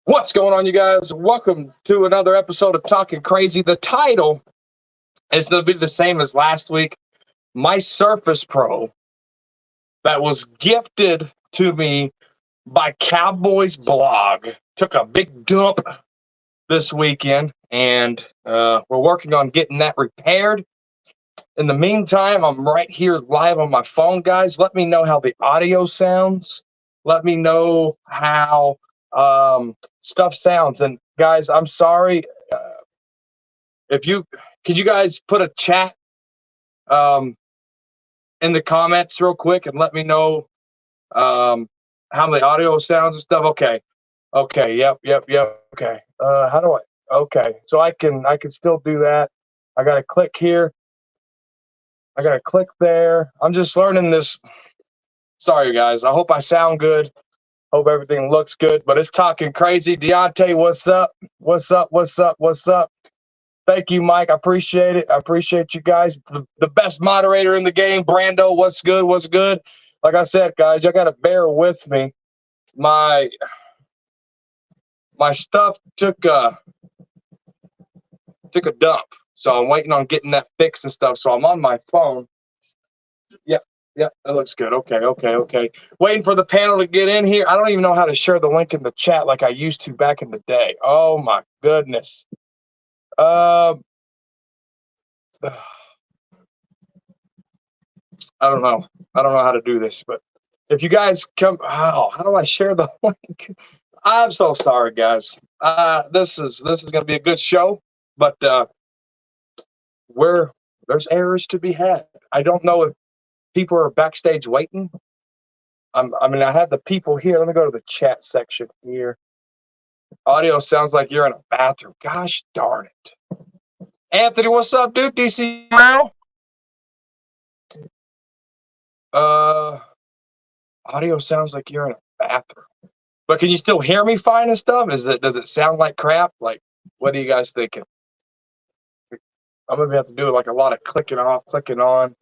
What's going on, you guys? Welcome to another episode of Talking Crazy. The title is going to be the same as last week. My Surface Pro that was gifted to me by Cowboys blog took a big dump this weekend, and we're working on getting that repaired. In the meantime, I'm right here live on my phone, guys. Let me know how the audio sounds. Let me know how stuff sounds. And guys, I'm sorry. Could you guys put a chat in the comments real quick and let me know how the audio sounds and stuff? Okay. Yep. Okay. How do I? Okay. So I can still do that. I got to click here. I got to click there. I'm just learning this. Sorry, guys. I hope I sound good. Hope everything looks good, but it's Talking Crazy. Deontay, what's up? What's up? Thank you, Mike. I appreciate it. I appreciate you guys. The best moderator in the game, Brando. What's good? Like I said, guys, you got to bear with me. My stuff took a dump, so I'm waiting on getting that fixed and stuff. So I'm on my phone. Yep, that looks good. Okay. Waiting for the panel to get in here. I don't even know how to share the link in the chat like I used to back in the day. Oh my goodness. I don't know how to do this, but if you guys come, how do I share the link? I'm so sorry, guys. This is going to be a good show, but there's errors to be had. I don't know if people are backstage waiting. I had the people here. Let me go to the chat section here. Audio sounds like you're in a bathroom. Gosh darn it. Anthony, what's up, dude? DC now? Audio sounds like you're in a bathroom. But can you still hear me fine and stuff? Does it sound like crap? Like, what are you guys thinking? I'm gonna have to do like a lot of clicking off, clicking on,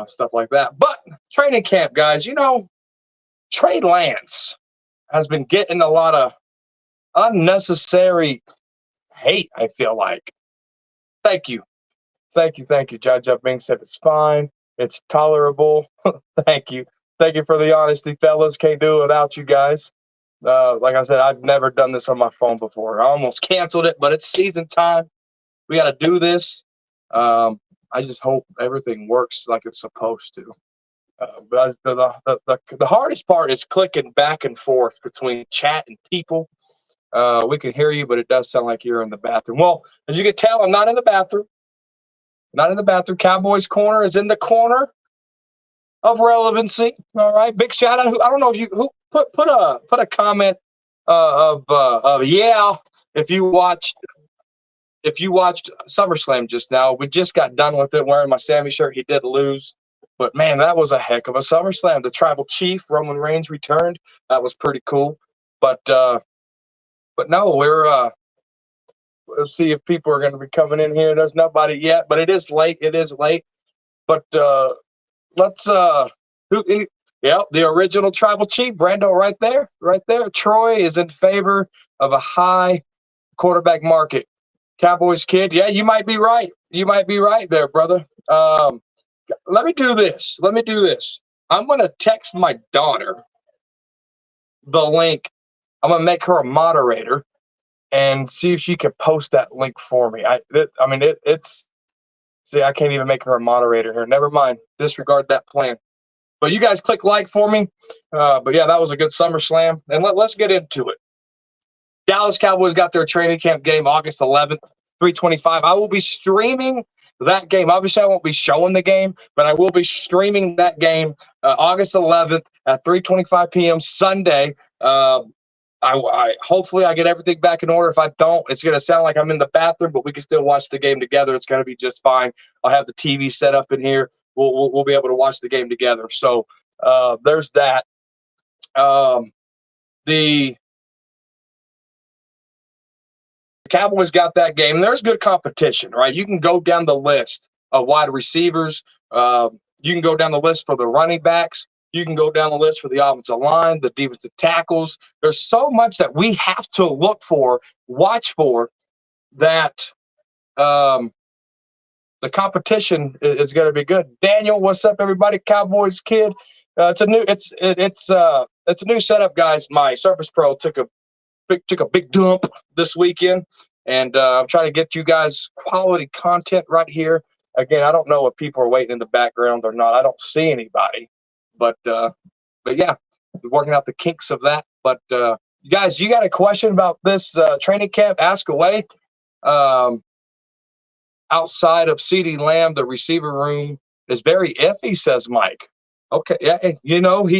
stuff like that. But training camp, guys, Trey Lance has been getting a lot of unnecessary hate, I feel like. Thank you. Judge Bing said it's fine. It's tolerable. Thank you for the honesty, fellas. Can't do it without you guys. Like I said, I've never done this on my phone before. I almost canceled it, but it's season time. We got to do this. I just hope everything works like it's supposed to. But the hardest part is clicking back and forth between chat and people. We can hear you, but it does sound like you're in the bathroom. Well, as you can tell, I'm not in the bathroom. Cowboys Corner is in the corner of relevancy. All right. Big shout out. I don't know if you put a comment of yeah, if you watched SummerSlam just now. We just got done with it, wearing my Sammy shirt. He did lose, but man, that was a heck of a SummerSlam. The Tribal Chief Roman Reigns returned. That was pretty cool. But no, we'll see if people are going to be coming in here. There's nobody yet, but it is late. But let's the original Tribal Chief, Brando, right there. Troy is in favor of a high quarterback market. Cowboys kid, yeah, you might be right. You might be right there, brother. Let me do this. I'm going to text my daughter the link. I'm going to make her a moderator and see if she can post that link for me. See, I can't even make her a moderator here. Never mind. Disregard that plan. But you guys click like for me. But yeah, that was a good SummerSlam. And let's get into it. Dallas Cowboys got their training camp game August 11th, 3:25. I will be streaming that game. Obviously, I won't be showing the game, but I will be streaming that game August 11th at 3:25 p.m. Sunday. I hopefully I get everything back in order. If I don't, it's going to sound like I'm in the bathroom, but we can still watch the game together. It's going to be just fine. I'll have the TV set up in here. We'll be able to watch the game together. So there's that. The Cowboys got that game. There's good competition, right? You can go down the list of wide receivers. You can go down the list for the running backs. You can go down the list for the offensive line, the defensive tackles. There's so much that we have to look for, watch for, that the competition is going to be good. Daniel, what's up, everybody? Cowboys kid. It's a new setup, guys. My Surface Pro took a big dump this weekend, and I'm trying to get you guys quality content right here. Again, I don't know if people are waiting in the background or not. I don't see anybody, but yeah, working out the kinks of that. But you guys, you got a question about this training camp? Ask away. Outside of CeeDee Lamb, the receiver room is very iffy, says Mike. Okay, yeah,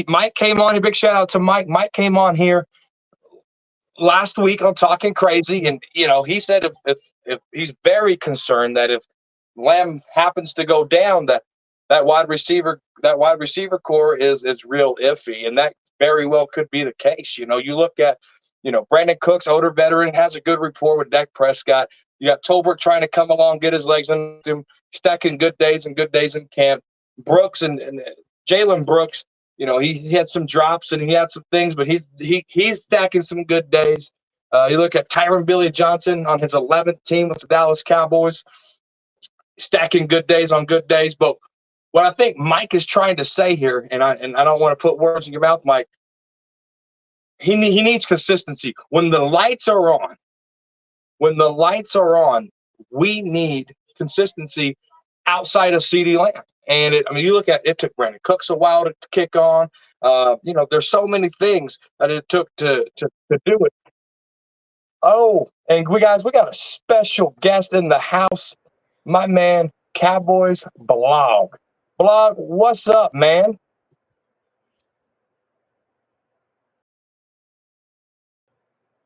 Mike came on. A big shout out to Mike. Mike came on here last week on Talking Crazy, and he said if he's very concerned that if Lamb happens to go down, that wide receiver core is real iffy, and that very well could be the case. You look at Brandon Cooks, older veteran, has a good rapport with Dak Prescott. You got Tolbert trying to come along, get his legs in him, stacking good days and good days in camp. Brooks and Jalen Brooks, he had some drops and he had some things, but he's stacking some good days. You look at Tyron Billy Johnson on his 11th team with the Dallas Cowboys, stacking good days on good days. But what I think Mike is trying to say here, and I don't want to put words in your mouth, Mike, he needs consistency. When the lights are on, we need consistency outside of CeeDee Lamb. And you look at it took Brandon Cooks a while to kick on. There's so many things that it took to do it. Oh, and we got a special guest in the house, my man, Cowboys Blog. Blog, what's up, man?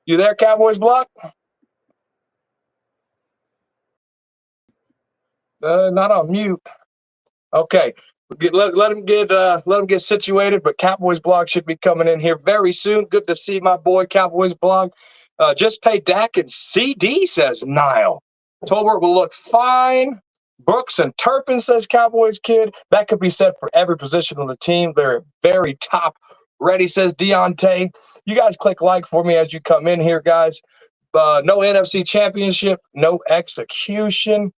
You there, Cowboys Blog? Not on mute. Okay, let him get situated. But Cowboys Blog should be coming in here very soon. Good to see my boy Cowboys Blog. Just pay Dak and CD, says Niall. Tolbert will look fine. Brooks and Turpin, says Cowboys kid. That could be said for every position on the team. They're very top ready, says Deontay. You guys click like for me as you come in here, guys. No NFC Championship, no execution.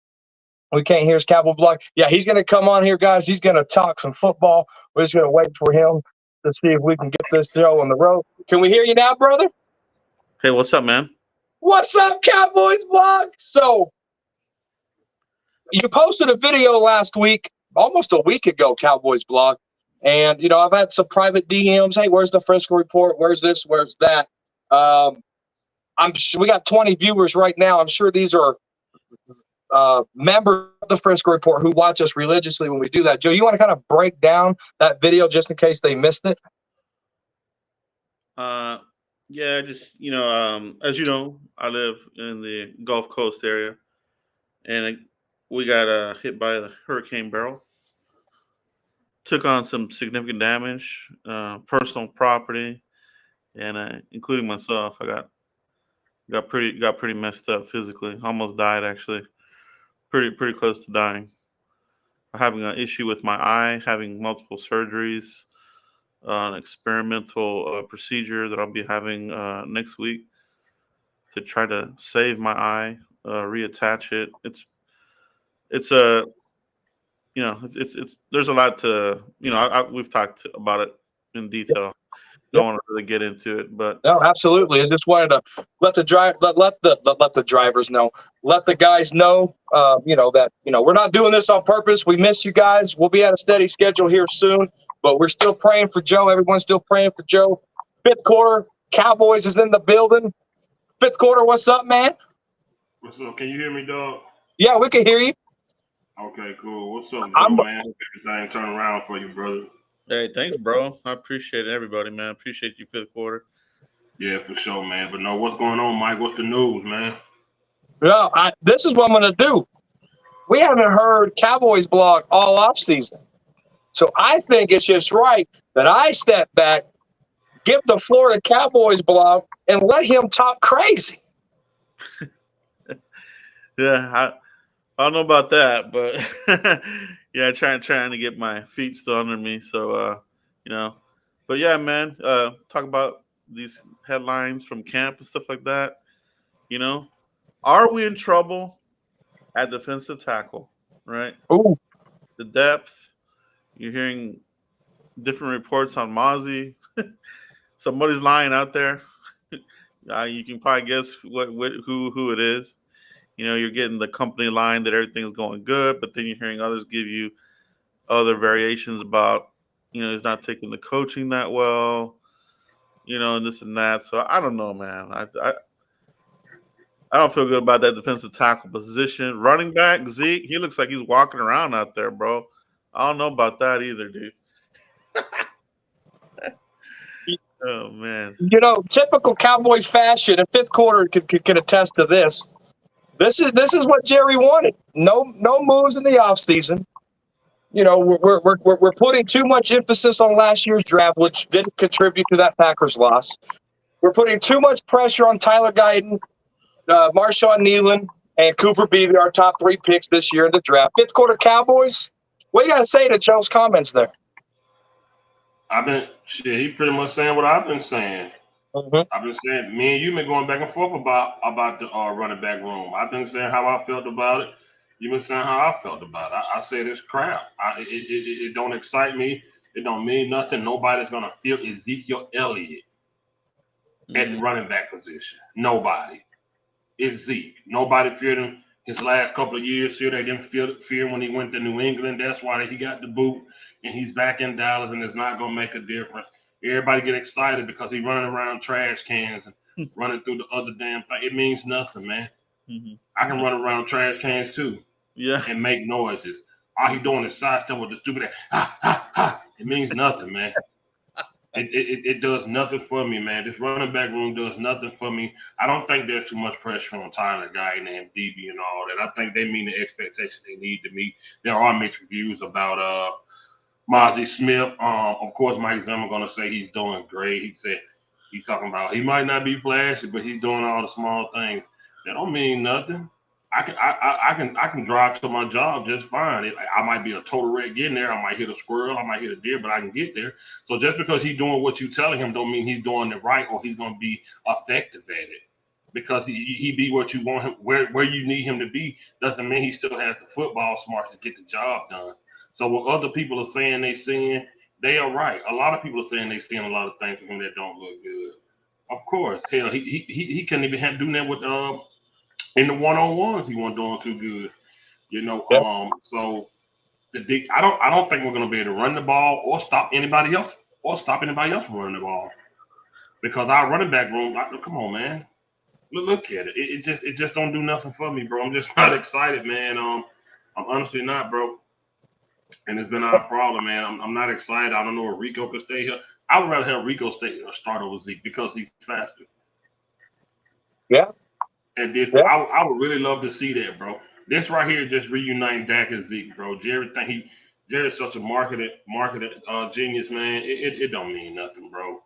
We can't hear his Cowboy Blog. Yeah, he's going to come on here, guys. He's going to talk some football. We're just going to wait for him to see if we can get this show on the road. Can we hear you now, brother? Hey, what's up, man? What's up, Cowboys Blog? So, you posted a video last week, almost a week ago, Cowboys Blog. And, I've had some private DMs. Hey, where's the Frisco report? Where's this? Where's that? I'm sure we got 20 viewers right now. I'm sure these are members of the Frisco report who watch us religiously when we do that. Joe, you want to kind of break down that video just in case they missed it? Yeah, just as you know, I live in the Gulf Coast area, and we got hit by the Hurricane Beryl. Took on some significant damage, personal property, and including myself. I got pretty messed up physically. Almost died, actually. Pretty close to dying. I'm having an issue with my eye, having multiple surgeries, an experimental procedure that I'll be having next week to try to save my eye, reattach it. It's there's a lot to we've talked about it in detail. Don't want to really get into it, but no, absolutely. I just wanted to let the drivers know, let the guys know, that we're not doing this on purpose. We miss you guys. We'll be at a steady schedule here soon, but we're still praying for Joe. Everyone's still praying for Joe. Fifth quarter, Cowboys is in the building. Fifth quarter, what's up, man? What's up? Can you hear me, dog? Yeah, we can hear you. Okay, cool. What's up, Joe, man? Everything turn around for you, brother. Hey, thanks, bro. I appreciate everybody, man. Appreciate you fifth quarter. Yeah, for sure, man. But no, what's going on, Mike? What's the news, man? Well, this is what I'm going to do. We haven't heard Cowboys Blog all off season. So I think it's just right that I step back, give the Florida Cowboys Blog, and let him talk crazy. Yeah, I don't know about that, but yeah, trying to get my feet still under me. So you know. But yeah, man, talk about these headlines from camp and stuff like that. You know, are we in trouble at defensive tackle? Right, Ooh, the depth. You're hearing different reports on Mozzie. Somebody's lying out there. You can probably guess who it is. You know, you're getting the company line that everything's going good, but then you're hearing others give you other variations about, he's not taking the coaching that well, and this and that. So I don't know, man. I don't feel good about that defensive tackle position. Running back Zeke, he looks like he's walking around out there, bro. I don't know about that either, dude. Oh man. typical Cowboys fashion, and fifth quarter can attest to this. This is what Jerry wanted. No moves in the offseason. We're putting too much emphasis on last year's draft, which didn't contribute to that Packers loss. We're putting too much pressure on Tyler Guyton, Marshawn Nealon, and Cooper Beebe, our top 3 picks this year in the draft. Fifth quarter Cowboys. What do you got to say to Joe's comments there? He pretty much saying what I've been saying. Mm-hmm. I've been saying, me and you been going back and forth about the running back room. I've been saying how I felt about it. You've been saying how I felt about it. I said it's crap. It don't excite me. It don't mean nothing. Nobody's gonna feel Ezekiel Elliott at the running back position. Nobody. It's Zeke. Nobody feared him his last couple of years here. They didn't fear when he went to New England. That's why he got the boot, and he's back in Dallas, and it's not gonna make a difference. Everybody get excited because he's running around trash cans and running through the other damn thing. It means nothing, man. Mm-hmm. I can run around trash cans too, and make noises. All he doing is sidestep with the stupid ha ha ha. It means nothing, man. It does nothing for me, man. This running back room does nothing for me. I don't think there's too much pressure on Tyler Guyton and DB and all that. I think they meet the expectation they need to meet. There are mixed reviews about Mozzie Smith. Of course, Mike Zimmer gonna say he's doing great. He said he's talking about he might not be flashy, but he's doing all the small things. That don't mean nothing. I can drive to my job just fine. I might be a total wreck getting there. I might hit a squirrel. I might hit a deer, but I can get there. So just because he's doing what you're telling him, don't mean he's doing it right or he's going to be effective at it. Because he be what you want him, where you need him to be, doesn't mean he still has the football smarts to get the job done. So what other people are saying they seeing, they are right. A lot of people are saying they seeing a lot of things from him that don't look good. Of course, hell, he can't even do that with in the one-on-ones, he wasn't doing too good, Yep. So I don't think we're going to be able to run the ball or stop anybody else from running the ball because our running back room. Come on, man, look at it. It just don't do nothing for me, bro. I'm just not excited, man. I'm honestly not, bro. And it's been our problem, man. I'm not excited. I don't know if Rico could stay here. I would rather have Rico start over Zeke because he's faster. Yeah. And I would really love to see that, bro. This right here just reuniting Dak and Zeke, bro. Jerry's such a marketed genius, man. It don't mean nothing, bro.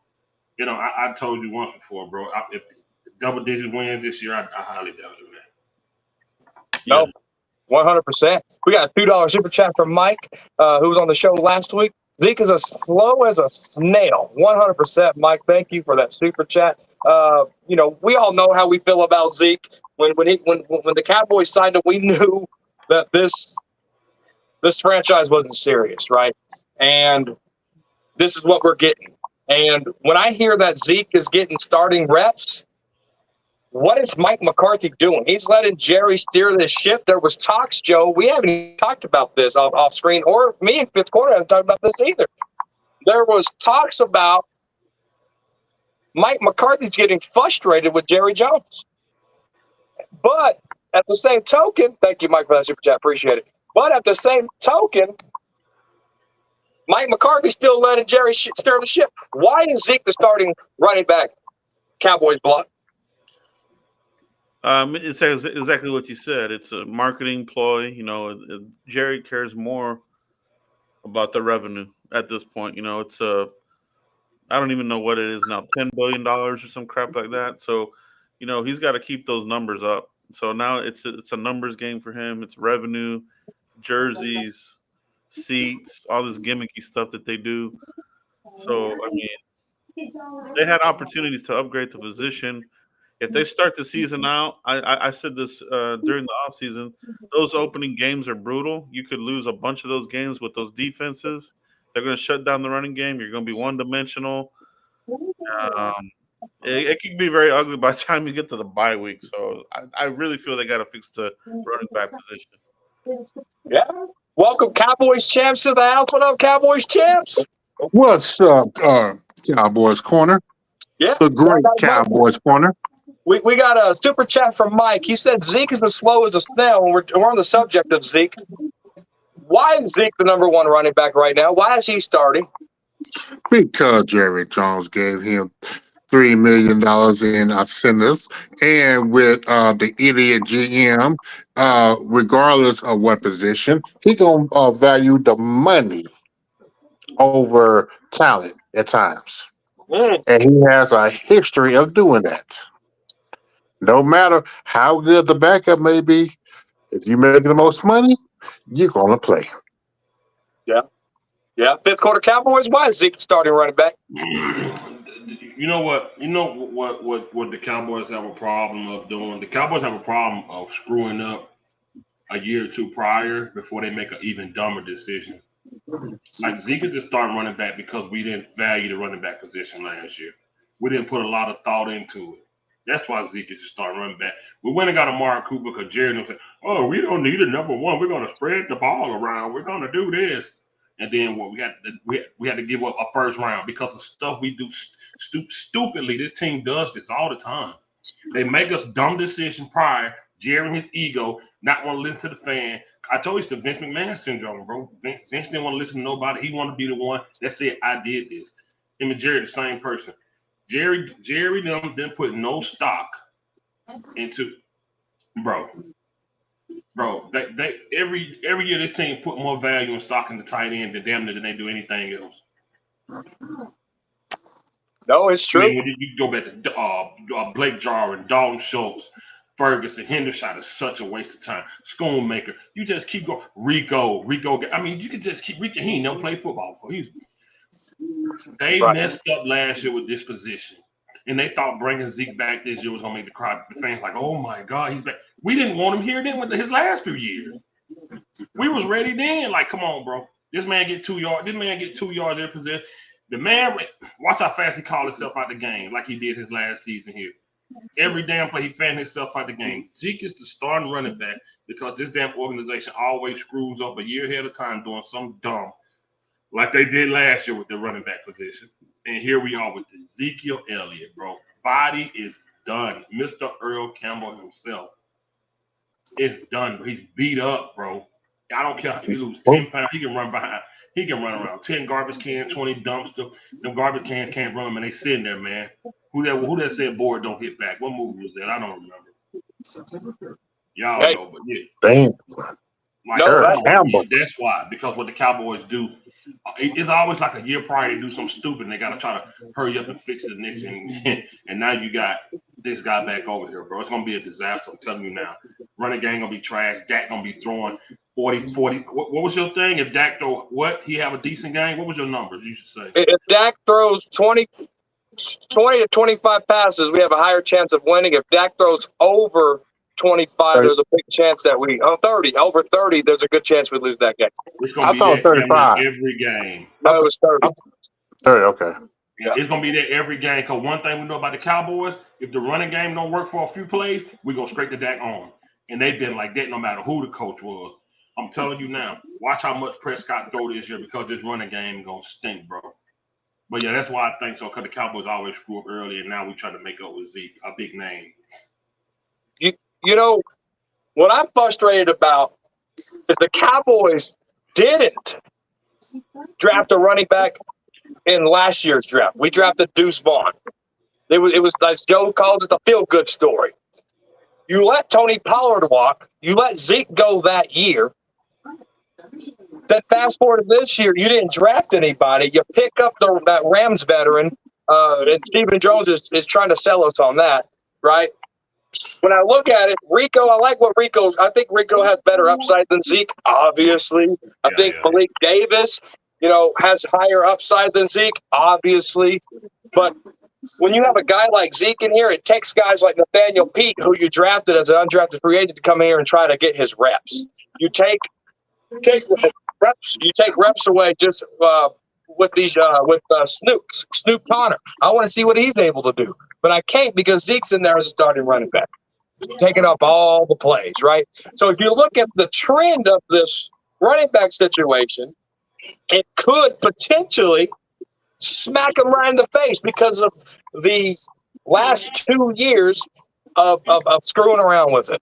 I told you once before, bro. If double-digit wins this year, I highly doubt it, man. No, 100%. We got a $2 super chat from Mike, who was on the show last week. Zeke is as slow as a snail. 100%, Mike. Thank you for that super chat. We all know how we feel about Zeke. When the Cowboys signed him, we knew that this franchise wasn't serious, right? And this is what we're getting. And when I hear that Zeke is getting starting reps, what is Mike McCarthy doing? He's letting Jerry steer this ship. There was talks, Joe. We haven't even talked about this off screen, or me in fifth quarter haven't talked about this either. There was talks about Mike McCarthy's getting frustrated with Jerry Jones. But at the same token, thank you, Mike, for that super chat. Appreciate it. But at the same token, Mike McCarthy's still letting Jerry steer the ship. Why is Zeke the starting running back? Cowboys block. It's exactly what you said. It's a marketing ploy. Jerry cares more about the revenue at this point. It's I don't even know what it is now, $10 billion or some crap like that. So, he's got to keep those numbers up. So now it's a numbers game for him. It's revenue, jerseys, seats, all this gimmicky stuff that they do. So, I mean, they had opportunities to upgrade the position. If they start the season out, I said this during the offseason, those opening games are brutal. You could lose a bunch of those games with those defenses. They're going to shut down the running game. You're going to be one-dimensional. It can be very ugly by the time you get to the bye week. So I really feel they got to fix the running back position. Yeah. Welcome, Cowboys Champs to the house. What up, Cowboys Champs? What's up, Cowboys Corner? Yeah. The great Cowboys Corner. We got a super chat from Mike. He said Zeke is as slow as a snail, and we're on the subject of Zeke. Why is Zeke the number one running back right now? Why is he starting? Because Jerry Jones gave him $3 million in incentives, and with the idiot GM, regardless of what position, he gonna value the money over talent at times, and he has a history of doing that. No matter how good the backup may be, if you make the most money, you're gonna play. Yeah. Fifth quarter Cowboys. Why is Zeke starting running back? You know what? What the Cowboys have a problem of doing? The Cowboys have a problem of screwing up a year or two prior before they make an even dumber decision. Like Zeke is just starting running back because we didn't value the running back position last year. We didn't put a lot of thought into it. That's why Zeke is just starting running back. We went and got Amari Cooper because Jerry said, "Oh, we don't need a number one. We're going to spread the ball around. We're going to do this." And then what we had to give up a first round because of stuff we do stupidly. This team does this all the time. They make us dumb decisions prior. Jerry and his ego not want to listen to the fan. I told you it's the Vince McMahon syndrome, bro. Vince didn't want to listen to nobody. He wanted to be the one that said, "I did this." Him and Jerry the same person. Jerry didn't put no stock into, bro. They every year this team put more value and stock in the tight end than they do anything else. No, it's true. I mean, when you go back to Blake Jarwin, Dalton Schultz, Ferguson, Hendershot is such a waste of time. Schoonmaker, you just keep going. Rico. I mean, you can just keep Rico. He ain't never played football before. They messed up last year with this position. And they thought bringing Zeke back this year was going to make the fans like, "Oh, my God, he's back." We didn't want him here then with his last 2 years. We was ready then. Like, come on, bro. This man get 2 yards. This man get 2 yards every possession. The man, watch how fast he called himself out the game like he did his last season here. Every damn play, he fanned himself out the game. Zeke is the starting running back because this damn organization always screws up a year ahead of time doing something dumb like they did last year with the running back position. And here we are with Ezekiel Elliott, bro. Body is done. Mr. Earl Campbell himself is done. He's beat up, bro. I don't care if he loses 10 pounds. He can run behind. He can run around 10 garbage cans, 20 dumpster. Them garbage cans can't run them, and they sitting there, man. Who that said board don't hit back? What movie was that? I don't remember. Y'all know, but yeah. Damn. Like, that's why. Because what the Cowboys do, it's always like a year prior to do something stupid, and they got to try to hurry up and fix it next year. And now you got this guy back over here, bro. It's going to be a disaster. I'm telling you now. Running game going to be trash. Dak going to be throwing 40. What was your thing? If Dak throw what? He have a decent game? What was your numbers you should say? If Dak throws 20 to 25 passes, we have a higher chance of winning. If Dak throws over 25, there's a big chance that over 30, there's a good chance we lose that game. I thought 35 every game. No, it was 30. 30, okay. Yeah, it's gonna be there every game. Because one thing we know about the Cowboys, if the running game don't work for a few plays, we're gonna scrape the Dak on. And they've been like that no matter who the coach was. I'm telling you now, watch how much Prescott throw this year because this running game gonna stink, bro. But yeah, that's why I think so. Because the Cowboys always screw up early, and now we try to make up with Zeke, a big name. You know, what I'm frustrated about is the Cowboys didn't draft a running back in last year's draft. We drafted Deuce Vaughn. It was as Joe calls it, the feel-good story. You let Tony Pollard walk. You let Zeke go that year. Then fast forward to this year, you didn't draft anybody. You pick up that Rams veteran, and Stephen Jones is trying to sell us on that, right? When I look at it, Rico, I think Rico has better upside than Zeke, obviously. I think Malik Davis has higher upside than Zeke, obviously. But when you have a guy like Zeke in here, it takes guys like Nathaniel Pete, who you drafted as an undrafted free agent, to come here and try to get his reps. You take reps. You take reps away just with Snoop Connor. I want to see what he's able to do, but I can't because Zeke's in there as a starting running back, taking up all the plays, right? So if you look at the trend of this running back situation, it could potentially smack him right in the face because of the last 2 years of screwing around with it.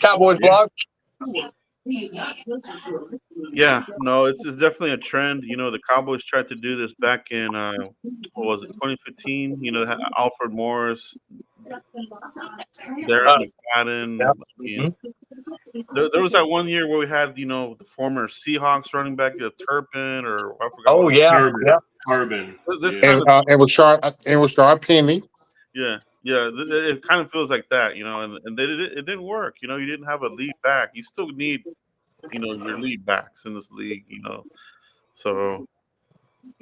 Cowboys blog. Yeah, no, it's definitely a trend. The Cowboys tried to do this back in what was it, 2015? Alfred Morris, Darren McFadden. Yeah. There was that one year where we had the former Seahawks running back, Turpin, or I forgot. Oh yeah, Urban. It was Sharp Penny. Yeah. It kind of feels like that, and it didn't work. You didn't have a lead back. You still need, your lead backs in this league. So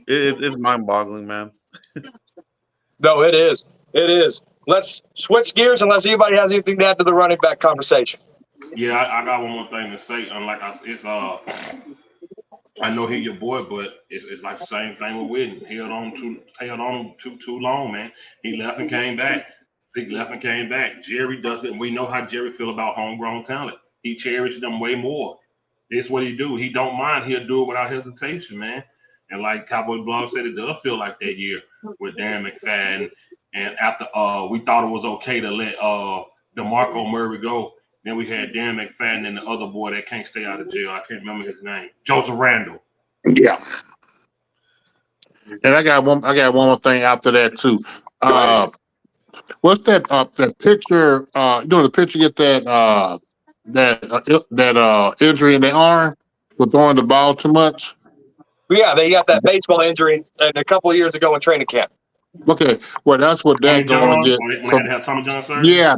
it's mind-boggling, man. No, it is. It is. Let's switch gears unless anybody has anything to add to the running back conversation. Yeah, I got one more thing to say. Unlike I know he's your boy, but it's like the same thing with Whitney. Held on too long, man. He left and came back. Jerry doesn't. We know how Jerry feel about homegrown talent. He cherishes them way more. This is what he do. He don't mind. He'll do it without hesitation, man. And like Cowboy Blog said, it does feel like that year with Darren McFadden. And after we thought it was okay to let DeMarco Murray go. Then we had Darren McFadden and the other boy that can't stay out of jail. I can't remember his name. Joseph Randle. Yeah. And I got one more thing after that too. What's that picture? The picture get that injury in the arm for throwing the ball too much. Yeah, they got that baseball injury a couple of years ago in training camp. Okay, well that's what Dak going to get. Yeah,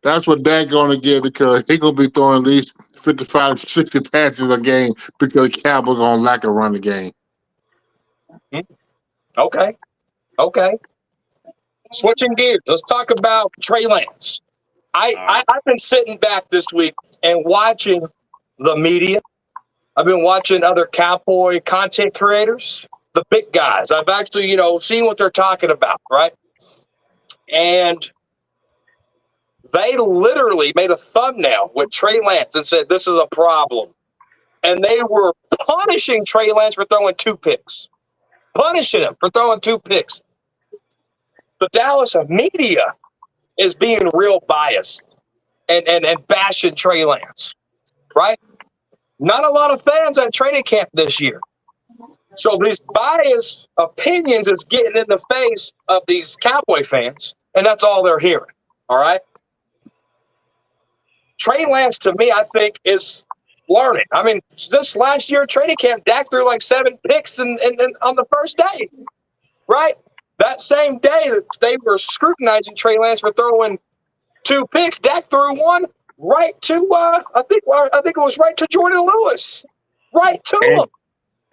that's what Dak going to get because he going to be throwing at least 55, 60 passes a game because Cowboys going to lack a run the game. Okay. Switching gears, let's talk about Trey Lance. I've been sitting back this week and watching the media. I've been watching other Cowboy content creators, the big guys. I've actually, seen what they're talking about, right? And they literally made a thumbnail with Trey Lance and said, this is a problem. And they were punishing Trey Lance for throwing 2 picks. Punishing him for throwing 2 picks. The Dallas media is being real biased and bashing Trey Lance, right? Not a lot of fans at training camp this year. So these biased opinions is getting in the face of these Cowboy fans, and that's all they're hearing, all right? Trey Lance, to me, I think, is learning. I mean, this last year training camp, Dak threw like 7 picks and on the first day, right? That same day that they were scrutinizing Trey Lance for throwing 2 picks, Dak threw one right to I think it was right to Jordan Lewis, right to him.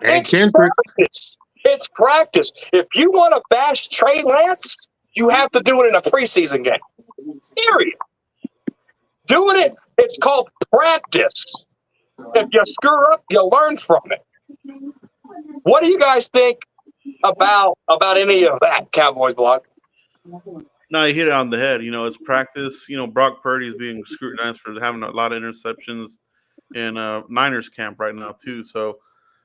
It's practice. It's practice. If you want to bash Trey Lance, you have to do it in a preseason game. Period. Doing it, it's called practice. If you screw up, you learn from it. What do you guys think about any of that, Cowboys blog? No, you hit it on the head. It's practice. Brock Purdy is being scrutinized for having a lot of interceptions in Niners camp right now too. So,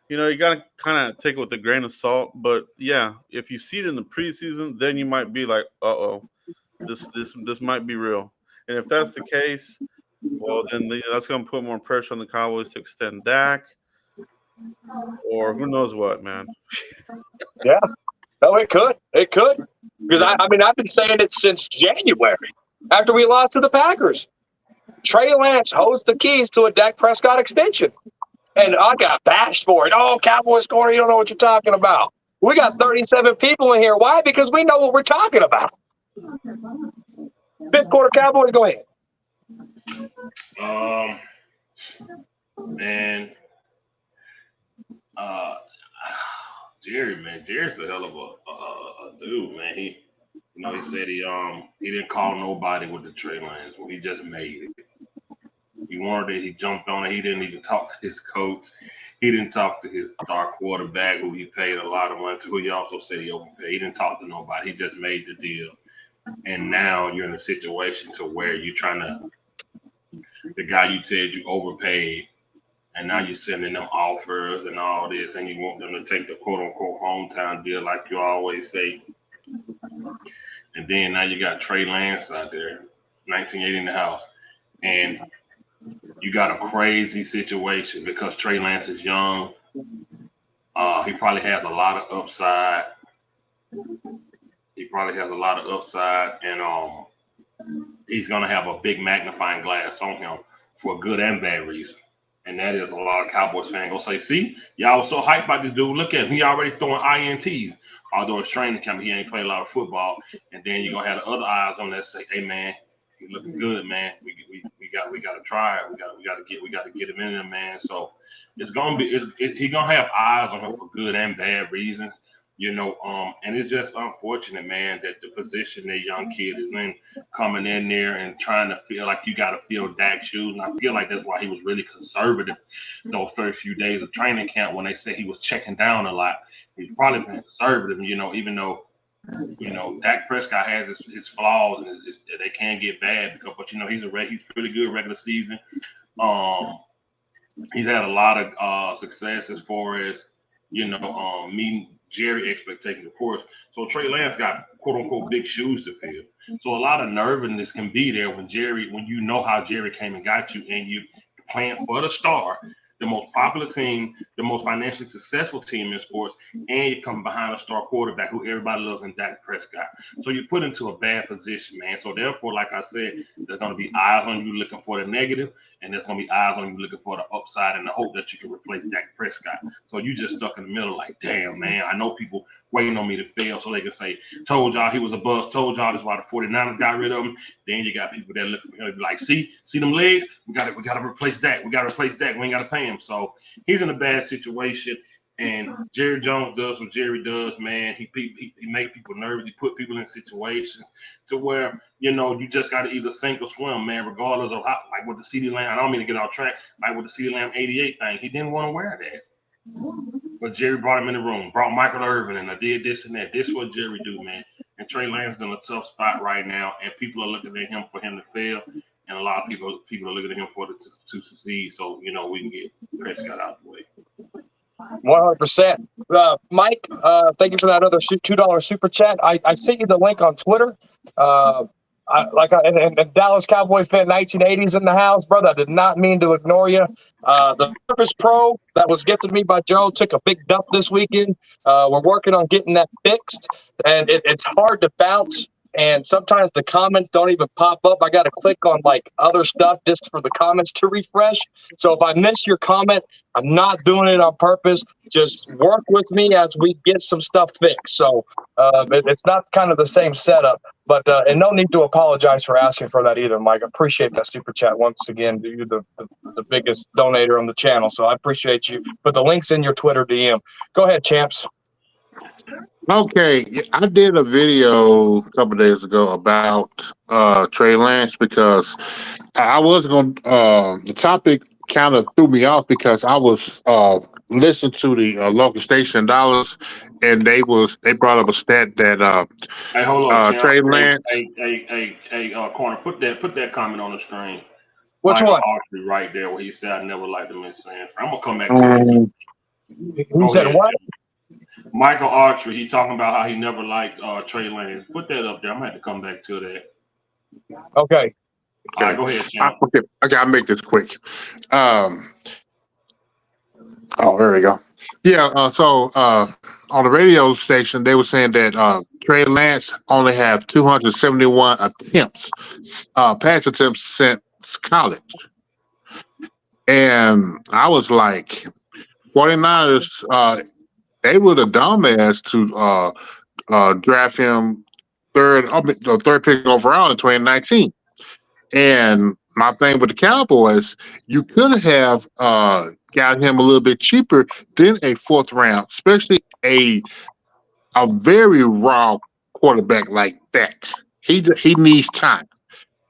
you got to kind of take it with a grain of salt. But yeah, if you see it in the preseason, then you might be like, this might be real. And if that's the case, well, then that's going to put more pressure on the Cowboys to extend Dak, or who knows what, man. Yeah. No, it could. It could. Because, I've been saying it since January after we lost to the Packers. Trey Lance holds the keys to a Dak Prescott extension. And I got bashed for it. Oh, Cowboys corner, you don't know what you're talking about. We got 37 people in here. Why? Because we know what we're talking about. 5th quarter Cowboys, go ahead. Man, Uh, Jerry, man, Jerry's a hell of a dude, man. He said he didn't call nobody with the Trey Lance. Well, he just made it. He wanted it. He jumped on it. He didn't even talk to his coach. He didn't talk to his star quarterback, who he paid a lot of money to, who he also said he overpaid. He didn't talk to nobody. He just made the deal. And now you're in a situation to where you're trying to, the guy you said you overpaid, and now you're sending them offers and all this, and you want them to take the quote unquote hometown deal like you always say. And then now you got Trey Lance out there, 1980 in the house. And you got a crazy situation because Trey Lance is young. He probably has a lot of upside. And he's gonna have a big magnifying glass on him for good and bad reason. And that is a lot of Cowboys fans gonna say, see, y'all was so hyped about this dude. Look at him, he already throwing INTs. Although it's training camp, he ain't played a lot of football. And then you're gonna have the other eyes on that say, hey man, he's looking good, man. We gotta try it. We gotta get him in there, man. So it's gonna be he gonna have eyes on him for good and bad reasons. And it's just unfortunate, man, that the position that young kid is in, coming in there and trying to feel like you got to fill Dak's shoes. And I feel like that's why he was really conservative those first few days of training camp when they said he was checking down a lot. He's probably been conservative, even though, Dak Prescott has his flaws and they can get bad, but he's pretty good regular season. He's had a lot of success as far as, meeting Jerry expectations, of course. So Trey Lance got quote unquote big shoes to fill. So a lot of nervousness can be there when you know how Jerry came and got you, and you playing for the star, the most popular team, the most financially successful team in sports, and you come behind a star quarterback who everybody loves in Dak Prescott. So you're put into a bad position, man. So therefore, like I said, there's going to be eyes on you looking for the negative, and there's going to be eyes on you looking for the upside and the hope that you can replace Dak Prescott. So you just stuck in the middle like, damn, man, I know people waiting on me to fail so they can say, told y'all he was a bust, told y'all that's why the 49ers got rid of him. Then you got people that look like, see them legs? We got to replace Dak. We got to replace Dak. We ain't got to pay him. So he's in a bad situation. And Jerry Jones does what Jerry does, man. He make people nervous. He put people in situations to where, you just got to either sink or swim, man, regardless of how, like with the CeeDee Lamb. I don't mean to get off track. Like with the CeeDee Lamb 88 thing, he didn't want to wear that. But Jerry brought him in the room, brought Michael Irvin, and I did this and that. This is what Jerry do, man. And Trey Lance is in a tough spot right now, and people are looking at him for him to fail, and a lot of people are looking at him to succeed. So we can get Prescott out the way. 100%. Mike, thank you for that other $2 super chat. I sent you the link on Twitter. And Dallas Cowboy fan 1980s in the house, brother. I did not mean to ignore you. The Surface Pro that was gifted me by Joe took a big dump this weekend. We're working on getting that fixed, and it's hard to bounce. And sometimes the comments don't even pop up. I got to click on like other stuff just for the comments to refresh. So if I miss your comment, I'm not doing it on purpose. Just work with me as we get some stuff fixed. So it's not kind of the same setup, but and no need to apologize for asking for that either, Mike. I appreciate that super chat once again. You're the biggest donator on the channel, so I appreciate you. But the link's in your Twitter DM. Go ahead, champs. Okay, I did a video a couple of days ago about Trey Lance because I was going. The topic kind of threw me off because I was listening to the local station in Dallas, and they brought up a stat that hey, hold on, Trey Lance. Hey, Corner, put that comment on the screen. Which Michael one? Archery right there where he said I never liked him in San Fran. I'm gonna come back to you. He said ahead, what? Jim. Michael Archery, he talking about how he never liked Trey Lance. Put that up there. I'm gonna have to come back to that. Okay. All right, go ahead, champ. Okay, I'll make this quick. Oh, there we go. Yeah, so on the radio station, they were saying that Trey Lance only had 271 attempts, pass attempts since college. And I was like, 49ers, they were the dumbass to draft him third pick overall in 2019. And my thing with the Cowboys, you could have got him a little bit cheaper than a 4th round, especially a very raw quarterback like that. He needs time.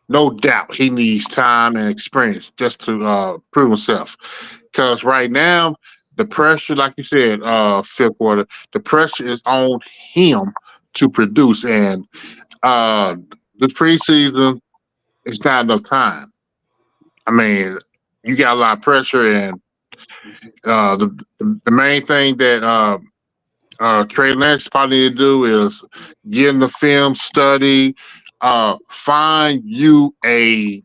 No doubt he needs time and experience just to prove himself. Because right now, the pressure, like you said, fifth quarter, the pressure is on him to produce. And the preseason, it's not enough time. I mean, you got a lot of pressure, and the main thing that Trey Lance probably need to do is get in the film, study, find you a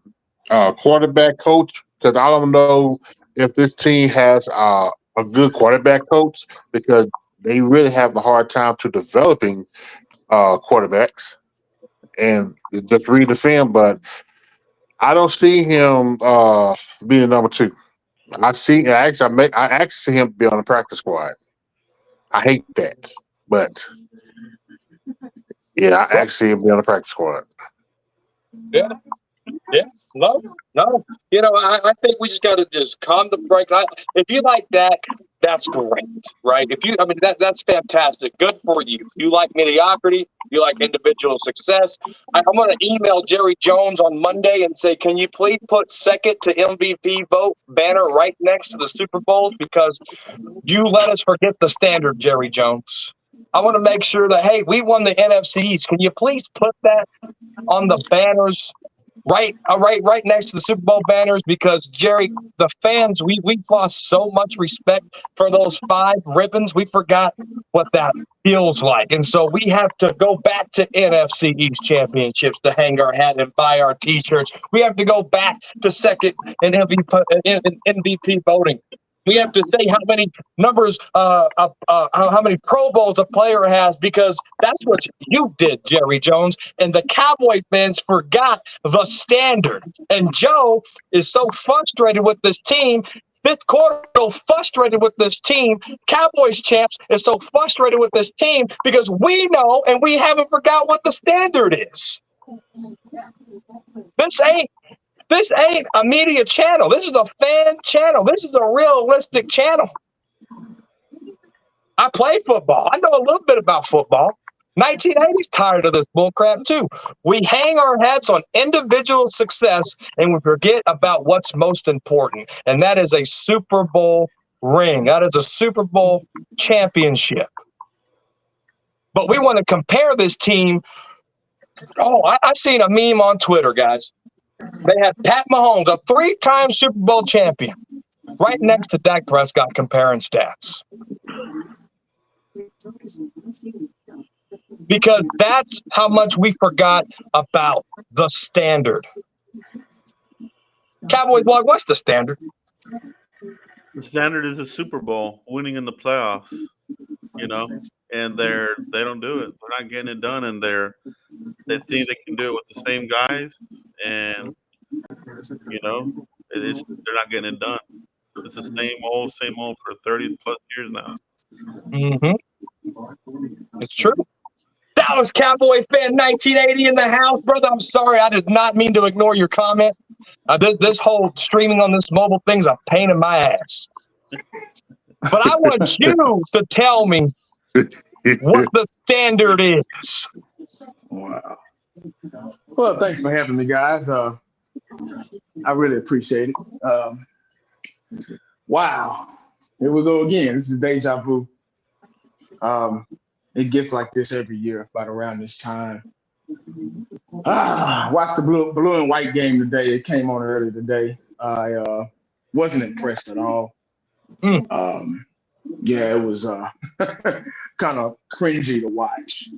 quarterback coach, because I don't know if this team has a good quarterback coach, because they really have a hard time to developing quarterbacks, and just read the film. But I don't see him being number 2. I actually see him be on the practice squad. I hate that, but yeah, I actually see him be on the practice squad. Yeah. Yeah, no. You know, I think we just got to just calm the break. If you like Dak, that's great, right? That's fantastic. Good for you. You like mediocrity. You like individual success. I'm going to email Jerry Jones on Monday and say, can you please put second to MVP vote banner right next to the Super Bowls, because you let us forget the standard, Jerry Jones. I want to make sure that, hey, we won the NFC East. Can you please put that on the banners? Right next to the Super Bowl banners, because Jerry, the fans, we've lost so much respect for those 5 ribbons. We forgot what that feels like, and so we have to go back to NFC East championships to hang our hat and buy our T-shirts. We have to go back to second in MVP voting. We have to say how many numbers, how many Pro Bowls a player has, because that's what you did, Jerry Jones. And the Cowboy fans forgot the standard. And Joe is so frustrated with this team. Fifth quarter, so frustrated with this team. Cowboys Champs is so frustrated with this team because we know and we haven't forgot what the standard is. This ain't a media channel. This is a fan channel. This is a realistic channel. I play football. I know a little bit about football. 1980's tired of this bullcrap too. We hang our hats on individual success and we forget about what's most important, and that is a Super Bowl ring. That is a Super Bowl championship. But we want to compare this team. I've seen a meme on Twitter, guys. They had Pat Mahomes, a 3-time Super Bowl champion, right next to Dak Prescott, comparing stats. Because that's how much we forgot about the standard. Cowboys blog, what's the standard? The standard is a Super Bowl, winning in the playoffs, and they don't do it. They're not getting it done, and they think they can do it with the same guys, and they're not getting it done. It's the same old for 30 plus years now. Mm-hmm. It's true. Dallas Cowboy fan 1980 in the house, brother. I'm sorry, I did not mean to ignore your comment. This whole streaming on this mobile thing's a pain in my ass. But I want you to tell me what the standard is. Wow. Well, thanks for having me, guys. I really appreciate it. Wow. Here we go again. This is deja vu. It gets like this every year, about around this time. Watched the blue and white game today. It came on early today. I wasn't impressed at all. Yeah, it was kind of cringy to watch.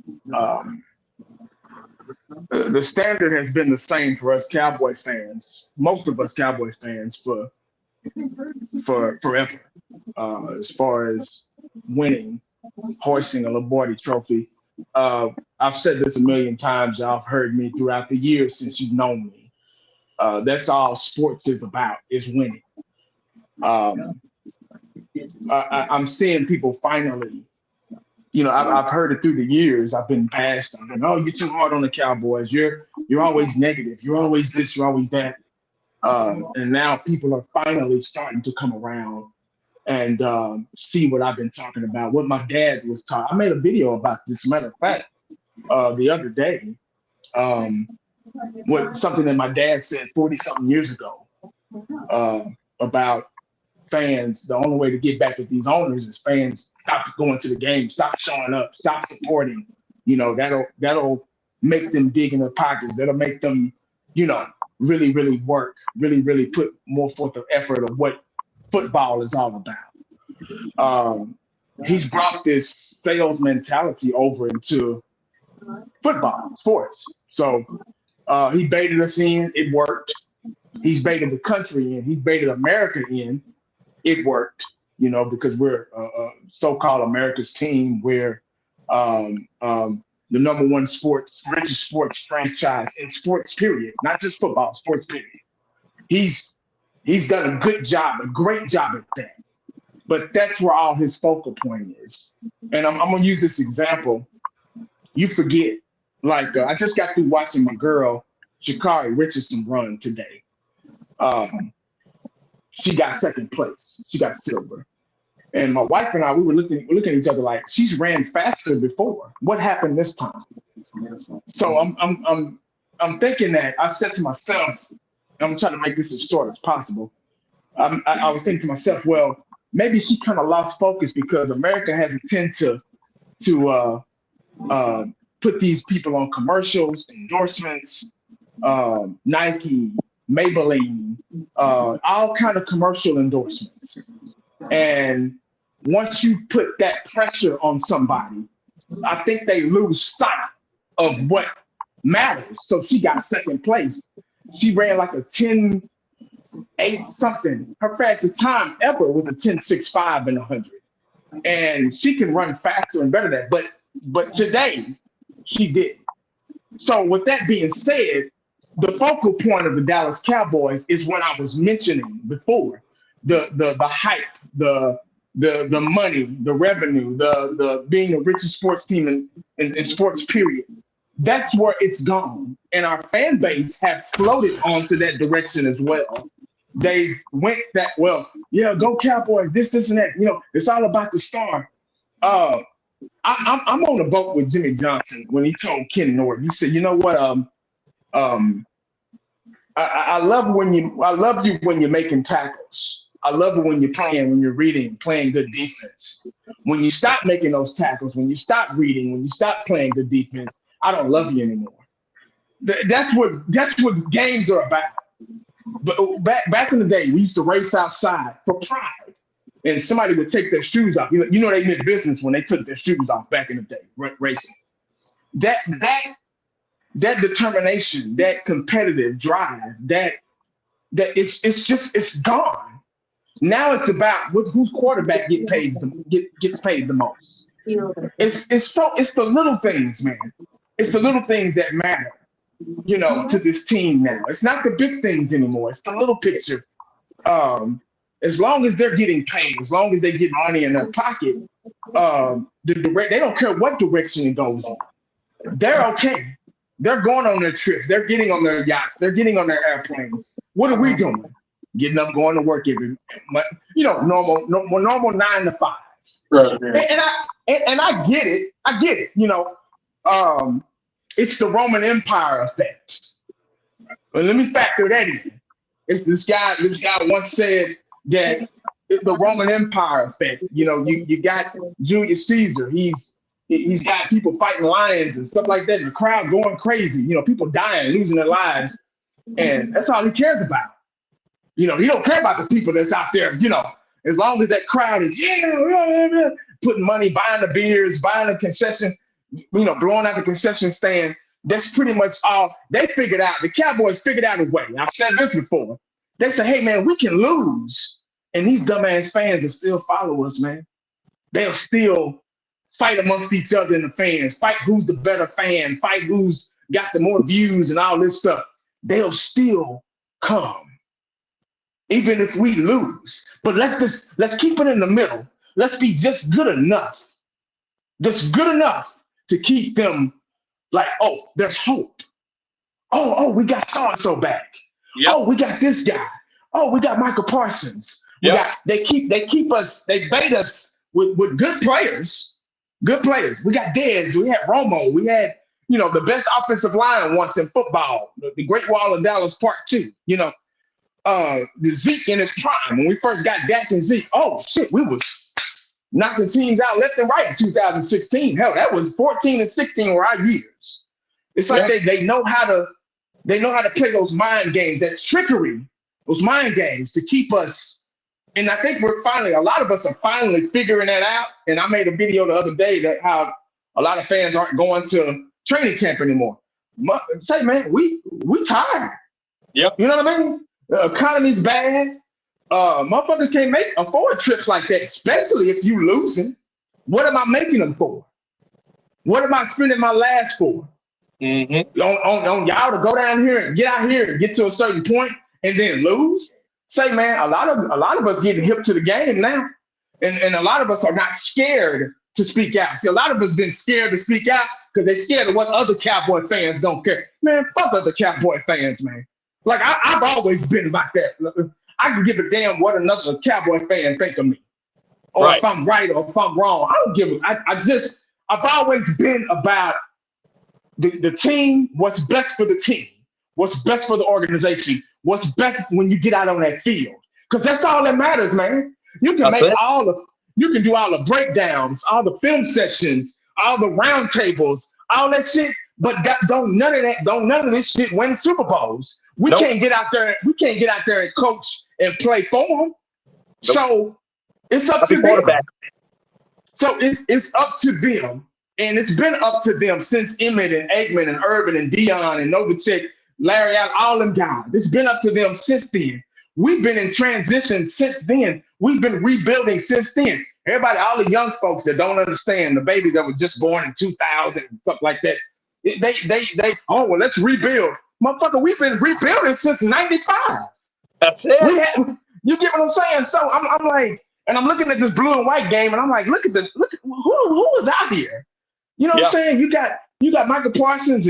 The standard has been the same for us Cowboy fans, most of us Cowboy fans, for forever. As far as winning, hoisting a Lombardi trophy. I've said this a million times. Y'all have heard me throughout the years since you've known me. That's all sports is about, is winning. I'm seeing people finally, I've heard it through the years. I've been passed on, oh, you're too hard on the Cowboys. You're always negative. You're always this, you're always that. And now people are finally starting to come around and see what I've been talking about, what my dad was taught. I made a video about this, matter of fact, the other day, with something that my dad said 40-something years ago about fans. The only way to get back at these owners is fans stop going to the game, stop showing up, stop supporting. That'll make them dig in their pockets. That'll make them, really, really work, really, really put more forth the effort of what football is all about. He's brought this sales mentality over into football, sports. So he baited us in, it worked. He's baited the country in, he's baited America in, it worked, because we're so-called America's team. We're the number one richest sports franchise in sports, period. Not just football, sports, period. He's done a good job, a great job at that. But that's where all his focal point is. And I'm going to use this example. You forget, I just got through watching my girl, Sha'Carri Richardson, run today. She got second place. She got silver. And my wife and I, we were looking at each other like, she's ran faster before. What happened this time? So I'm thinking that I said to myself, I'm trying to make this as short as possible. I was thinking to myself, well, maybe she kind of lost focus because America has a tend to put these people on commercials, endorsements, Nike, Maybelline, all kind of commercial endorsements. And once you put that pressure on somebody, I think they lose sight of what matters. So she got second place. She ran like a 10.8 something. Her fastest time ever was a 10.65 in 100. And she can run faster and better than that. But today she did. So with that being said, the focal point of the Dallas Cowboys is what I was mentioning before. The hype, the money, the revenue, the being the richest sports team in sports, period. That's where it's gone. And our fan base have floated onto that direction as well. They went that, well, yeah, go Cowboys, this and that. It's all about the star. I'm on the boat with Jimmy Johnson when he told Ken Norton. He said, you know what? I love you when you're making tackles. I love it when you're playing, when you're reading, playing good defense. When you stop making those tackles, when you stop reading, when you stop playing good defense, I don't love you anymore. That's what games are about. But back in the day, we used to race outside for pride, and somebody would take their shoes off. They meant business when they took their shoes off back in the day, racing. That determination, that competitive drive, that it's gone. Now it's about whose quarterback gets paid the most. It's the little things, man. It's the little things that matter, to this team now. It's not the big things anymore. It's the little picture. As long as they're getting paid, as long as they get money in their pocket, they don't care what direction it goes in. They're okay. They're going on their trips. They're getting on their yachts. They're getting on their airplanes. What are we doing? Getting up, going to work every, normal 9 to 5. Right. And I get it. It's the Roman Empire effect. But let me factor that in. It's this guy once said that the Roman Empire effect. You got Julius Caesar. He's got people fighting lions and stuff like that, and the crowd going crazy. People dying, losing their lives, and that's all he cares about. He don't care about the people that's out there. As long as that crowd is putting money, buying the beers, buying the concession, blowing out the concession stand. That's pretty much all they figured out. The Cowboys figured out a way. I've said this before. They said, "Hey man, we can lose, and these dumbass fans will still follow us, man. They'll still fight amongst each other in the fans, fight who's the better fan, fight who's got the more views and all this stuff. They'll still come, even if we lose. But let's keep it in the middle. Let's be just good enough to keep them like, oh, there's hope. Oh, we got so-and-so back. Yep. Oh, we got this guy. Oh, we got Michael Parsons. They bait us with good players. Good players. We got Dez. We had Romo. We had, the best offensive line once in football. The Great Wall of Dallas Part 2. The Zeke in his prime. When we first got Dak and Zeke, oh shit, we was knocking teams out left and right in 2016. Hell, that was 14 and 16 were our years. It's like they know how to play those mind games, that trickery, those mind games to keep us. And I think a lot of us are finally figuring that out. And I made a video the other day that how a lot of fans aren't going to training camp anymore. Say, man, we tired. Yep. You know what I mean? The economy's bad. Motherfuckers can't afford trips like that, especially if you losing. What am I making them for? What am I spending my last for? Mm-hmm. On y'all to go down here and get out here and get to a certain point and then lose? Say, man, a lot of us getting hip to the game now, and a lot of us are not scared to speak out. See, a lot of us been scared to speak out because they're scared of what other Cowboy fans don't care. Man, fuck other Cowboy fans, man. Like I've always been about that. I can give a damn what another Cowboy fan think of me, or if I'm right or if I'm wrong. I don't give a. I've always been about the team. What's best for the team? What's best for the organization? What's best when you get out on that field? Because that's all that matters, man. You can you can do all the breakdowns, all the film sessions, all the round tables, all that shit. But don't none of this shit win Super Bowls. We can't get out there. We can't get out there and coach and play for them. Nope. So it's up to them. So it's up to them, and it's been up to them since Emmett and Aikman and Urban and Dion and Novacek, Larry Allen, all them guys. It's been up to them since then. We've been in transition since then. We've been rebuilding since then. Everybody, all the young folks that don't understand, the babies that were just born in 2000 and stuff like that. Let's rebuild. Motherfucker, we've been rebuilding since 95. That's it. You get what I'm saying? So I'm like, and I'm looking at this blue and white game, and I'm like, look who was out here. You know what I'm saying? You got Michael Parsons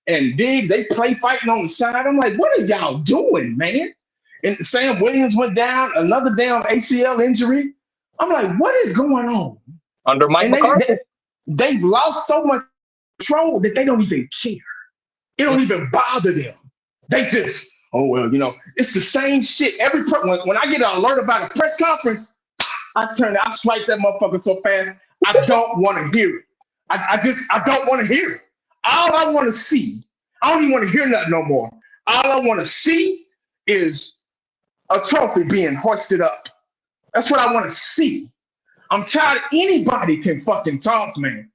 and Diggs, they play fighting on the side. I'm like, what are y'all doing, man? And Sam Williams went down, another damn ACL injury. I'm like, what is going on? Under Mike McCarthy? They've lost so much control that they don't even care. It don't even bother them. They just, it's the same shit. When I get an alert about a press conference, I swipe that motherfucker so fast, I don't want to hear it. I don't want to hear it. All I want to see, I don't even want to hear nothing no more. All I want to see is a trophy being hoisted up. That's what I want to see. I'm tired. Anybody can fucking talk, man.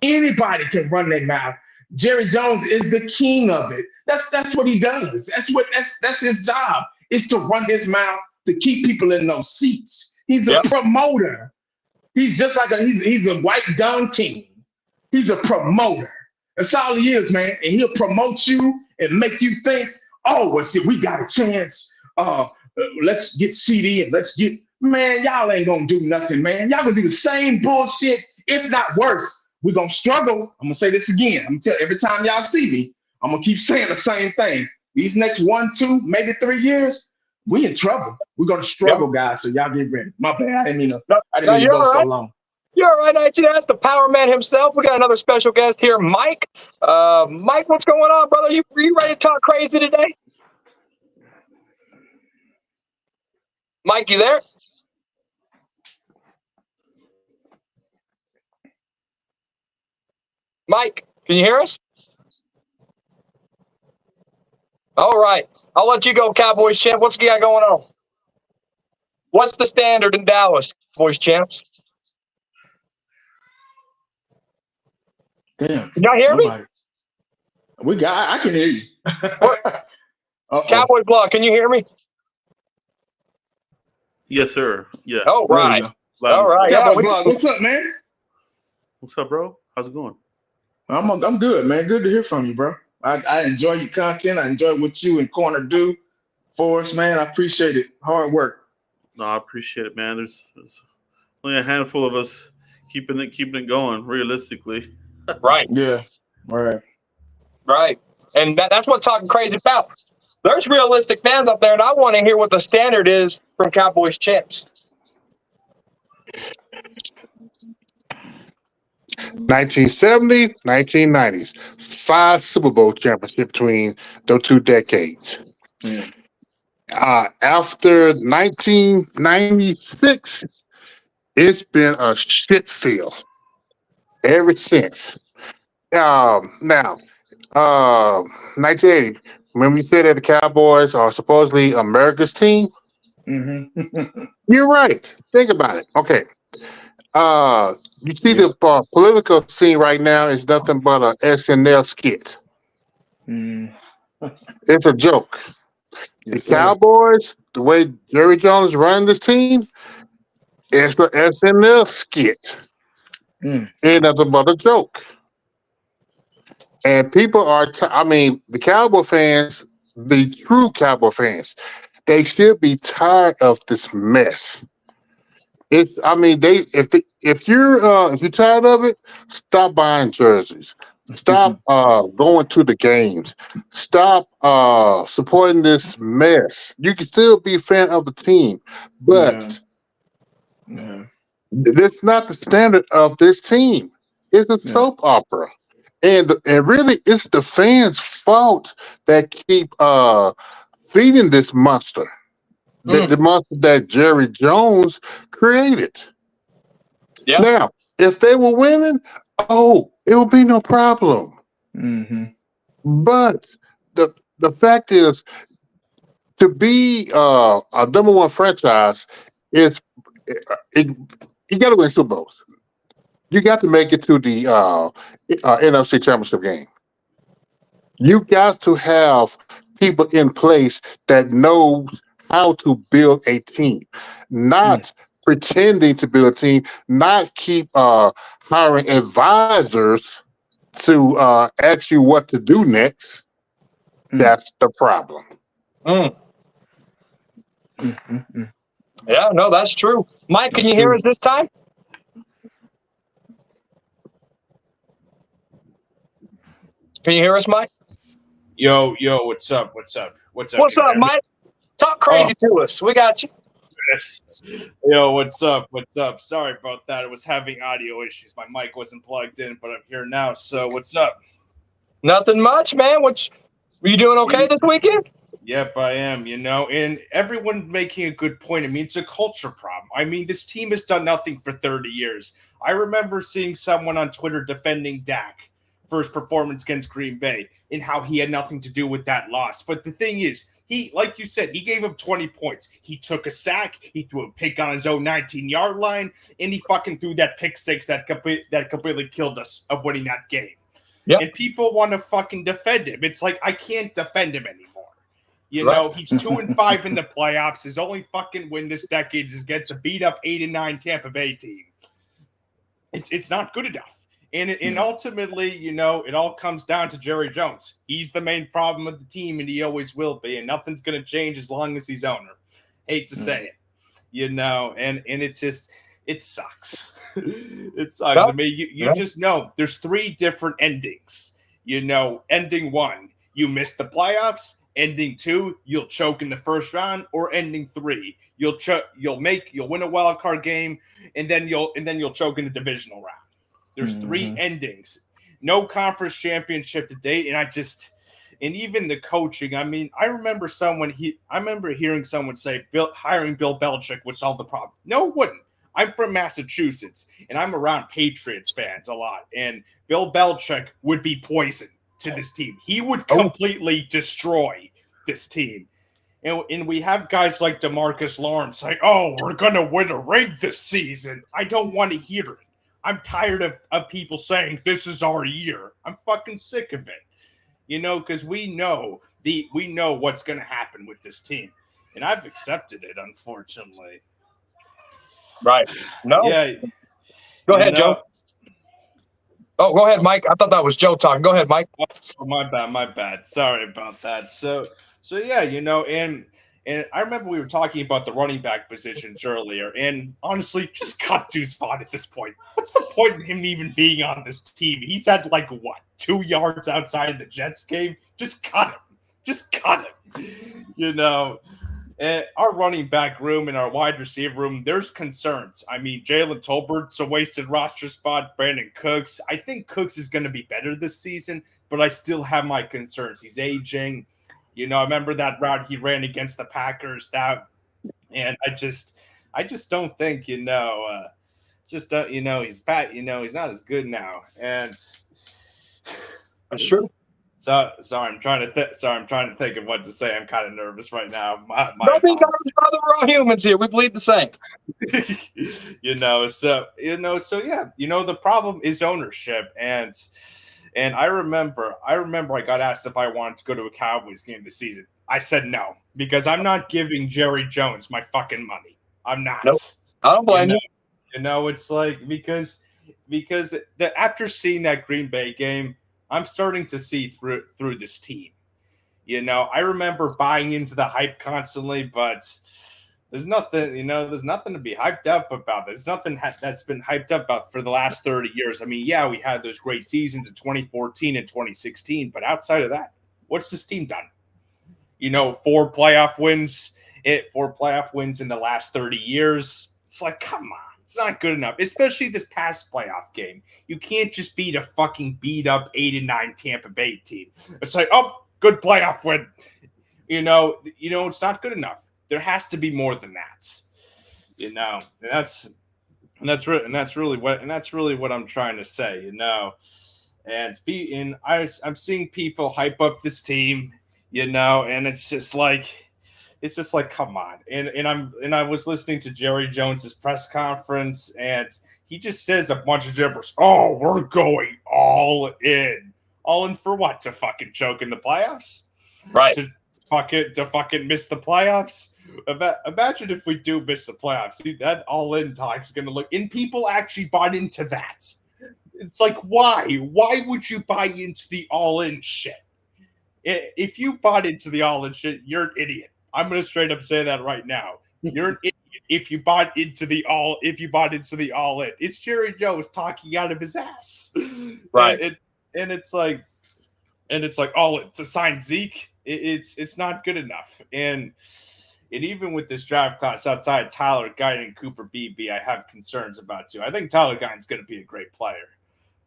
Anybody can run their mouth. Jerry Jones is the king of it. That's what he does. That's his job, is to run his mouth to keep people in those seats. He's a promoter. He's just like he's a white Don King. He's a promoter. That's all he is, man. And he'll promote you and make you think, we got a chance. Let's get CD and let's get, man, y'all ain't gonna do nothing, man. Y'all gonna do the same bullshit, if not worse. We're gonna struggle. I'm gonna say this again. I'm gonna tell every time y'all see me, I'm gonna keep saying the same thing. These next 1, 2, maybe 3 years, we in trouble. We're gonna struggle, guys. So y'all get ready. My bad. I didn't mean to go so long. You're all right, IT. That's the Power Man himself. We got another special guest here, Mike. Mike, what's going on, brother? You ready to talk crazy today? Mike, you there? Mike, can you hear us? All right. I'll let you go, Cowboys Champ. What's you got going on? What's the standard in Dallas, Cowboys Champs? Damn. Can y'all hear me? I can hear you. Cowboy Blog, can you hear me? Yes, sir. Yeah. All right. All right. Cowboy Blog, what's up, man? What's up, bro? How's it going? I'm good, man. Good to hear from you, bro. I enjoy your content. I enjoy what you and Corner do for us, man. I appreciate it. Hard work. No, I appreciate it, man. There's only a handful of us keeping it going, realistically. Right. Yeah. All right. Right. And that's what talking crazy about. There's realistic fans out there, and I want to hear what the standard is from Cowboys Champs. 1970s, 1990s, 5 Super Bowl championships between those 2 decades. After 1996, it's been a shit field ever since. Now, 1980. Remember you said that the Cowboys are supposedly America's team? Mm-hmm. You're right. Think about it. Okay. You see the political scene right now is nothing but a SNL skit. It's a joke. The Cowboys, the way Jerry Jones running this team, it's the SNL skit. Ain't nothing but a joke. And people are, the Cowboy fans, the true Cowboy fans, they should be tired of this mess. If you're tired of it, stop buying jerseys. Stop going to the games. Stop supporting this mess. You can still be a fan of the team, but it's not the standard of this team. It's a soap opera. And really, it's the fans' fault that keep feeding this monster. The monster that Jerry Jones created. Yeah. Now, if they were winning, it would be no problem. But the fact is, to be a number one franchise, you got to win Super Bowls. You got to make it to the NFC Championship game. You got to have people in place that knows how to build a team, not pretending to build a team, not keep hiring advisors to ask you what to do next. That's the problem. Yeah, no, that's true. Mike, can you hear us this time? Can you hear us, Mike? Yo, what's up? What's up, Mike? Talk crazy to us. We got you. Yes. Yo, what's up? Sorry about that. I was having audio issues. My mic wasn't plugged in, but I'm here now. So what's up? Nothing much, man. Were you doing okay this weekend? Yep, I am, and everyone making a good point. I mean, it's a culture problem. I mean, this team has done nothing for 30 years. I remember seeing someone on Twitter defending Dak for his performance against Green Bay and how he had nothing to do with that loss. But the thing is, like you said, he gave him 20 points. He took a sack. He threw a pick on his own 19-yard line, and he fucking threw that pick six that completely killed us of winning that game. Yep. And people want to fucking defend him. It's like, I can't defend him anymore. He's 2-5 in the playoffs. His only fucking win this decade is against a beat-up 8-9 Tampa Bay team. It's not good enough. And ultimately, it all comes down to Jerry Jones. He's the main problem of the team, and he always will be. And nothing's going to change as long as he's owner. Hate to say it, and it's just, it sucks. It sucks. Well, I mean, you just know there's 3 different endings. Ending 1, you miss the playoffs. Ending 2, you'll choke in the first round, or ending 3, you'll win a wild card game, and then you'll choke in the divisional round. There's 3 endings, no conference championship to date, and even the coaching. I mean, I remember hearing someone say hiring Bill Belichick would solve the problem. No, it wouldn't. I'm from Massachusetts, and I'm around Patriots fans a lot, and Bill Belichick would be poison to this team. He would completely destroy this team. And we have guys like DeMarcus Lawrence like, we're going to win a ring this season. I don't want to hear it. I'm tired of people saying this is our year. I'm fucking sick of it. Because we know what's going to happen with this team. And I've accepted it, unfortunately. Right. No. Yeah. Go ahead, Joe. Oh, go ahead, Mike. I thought that was Joe talking. Go ahead, Mike. Oh, my bad. Sorry about that. So yeah, and I remember we were talking about the running back positions earlier, and honestly, just cut Deuce-Vaughn at this point. What's the point in him even being on this team? He's had 2 yards outside of the Jets game. Just cut him. Just cut him. You know, and our running back room and our wide receiver room, there's concerns. I mean, Jalen Tolbert's a wasted roster spot. Brandon Cooks. I think Cooks is going to be better this season, but I still have my concerns. He's aging. You know, I remember that route he ran against the Packers. And I just don't think, he's bad. You know, he's not as good now. And That's true. sorry, I'm trying to think of what to say. I'm kind of nervous right now. Don't be nervous, brother. We're all humans here. We bleed the same. So yeah, the problem is ownership. And I remember I got asked if I wanted to go to a Cowboys game this season. I said no, because I'm not giving Jerry Jones my fucking money. I'm not. Nope. I don't blame you. It's like, because after seeing that Green Bay game, I'm starting to see through this team. I remember buying into the hype constantly, but there's nothing to be hyped up about. There's nothing that's been hyped up about for the last 30 years. I mean, yeah, we had those great seasons in 2014 and 2016, but outside of that, what's this team done? 4 playoff wins in the last 30 years. It's like, come on. It's not good enough, especially this past playoff game. You can't just beat a fucking beat up 8-9 Tampa Bay team. It's like, oh, good playoff win. It's not good enough. There has to be more than that. And that's really what I'm trying to say. I'm seeing people hype up this team. And it's just like, come on. And I was listening to Jerry Jones's press conference, and he just says a bunch of gibberish. Oh, we're going all in. All in for what? To fucking choke in the playoffs? Right. To fucking miss the playoffs? Imagine if we do miss the playoffs. See, that all in talk is going to look, and people actually bought into that. It's like, why? Why would you buy into the all in shit? If you bought into the all-in shit, you're an idiot. I'm going to straight up say that right now. You're an idiot if you bought into the all-in. It's Jerry Jones talking out of his ass. Right. And it's like all-in to sign Zeke. It's not good enough. And even with this draft class outside Tyler Guyton and Cooper Beebe, I have concerns about too. I think Tyler Guyton's going to be a great player.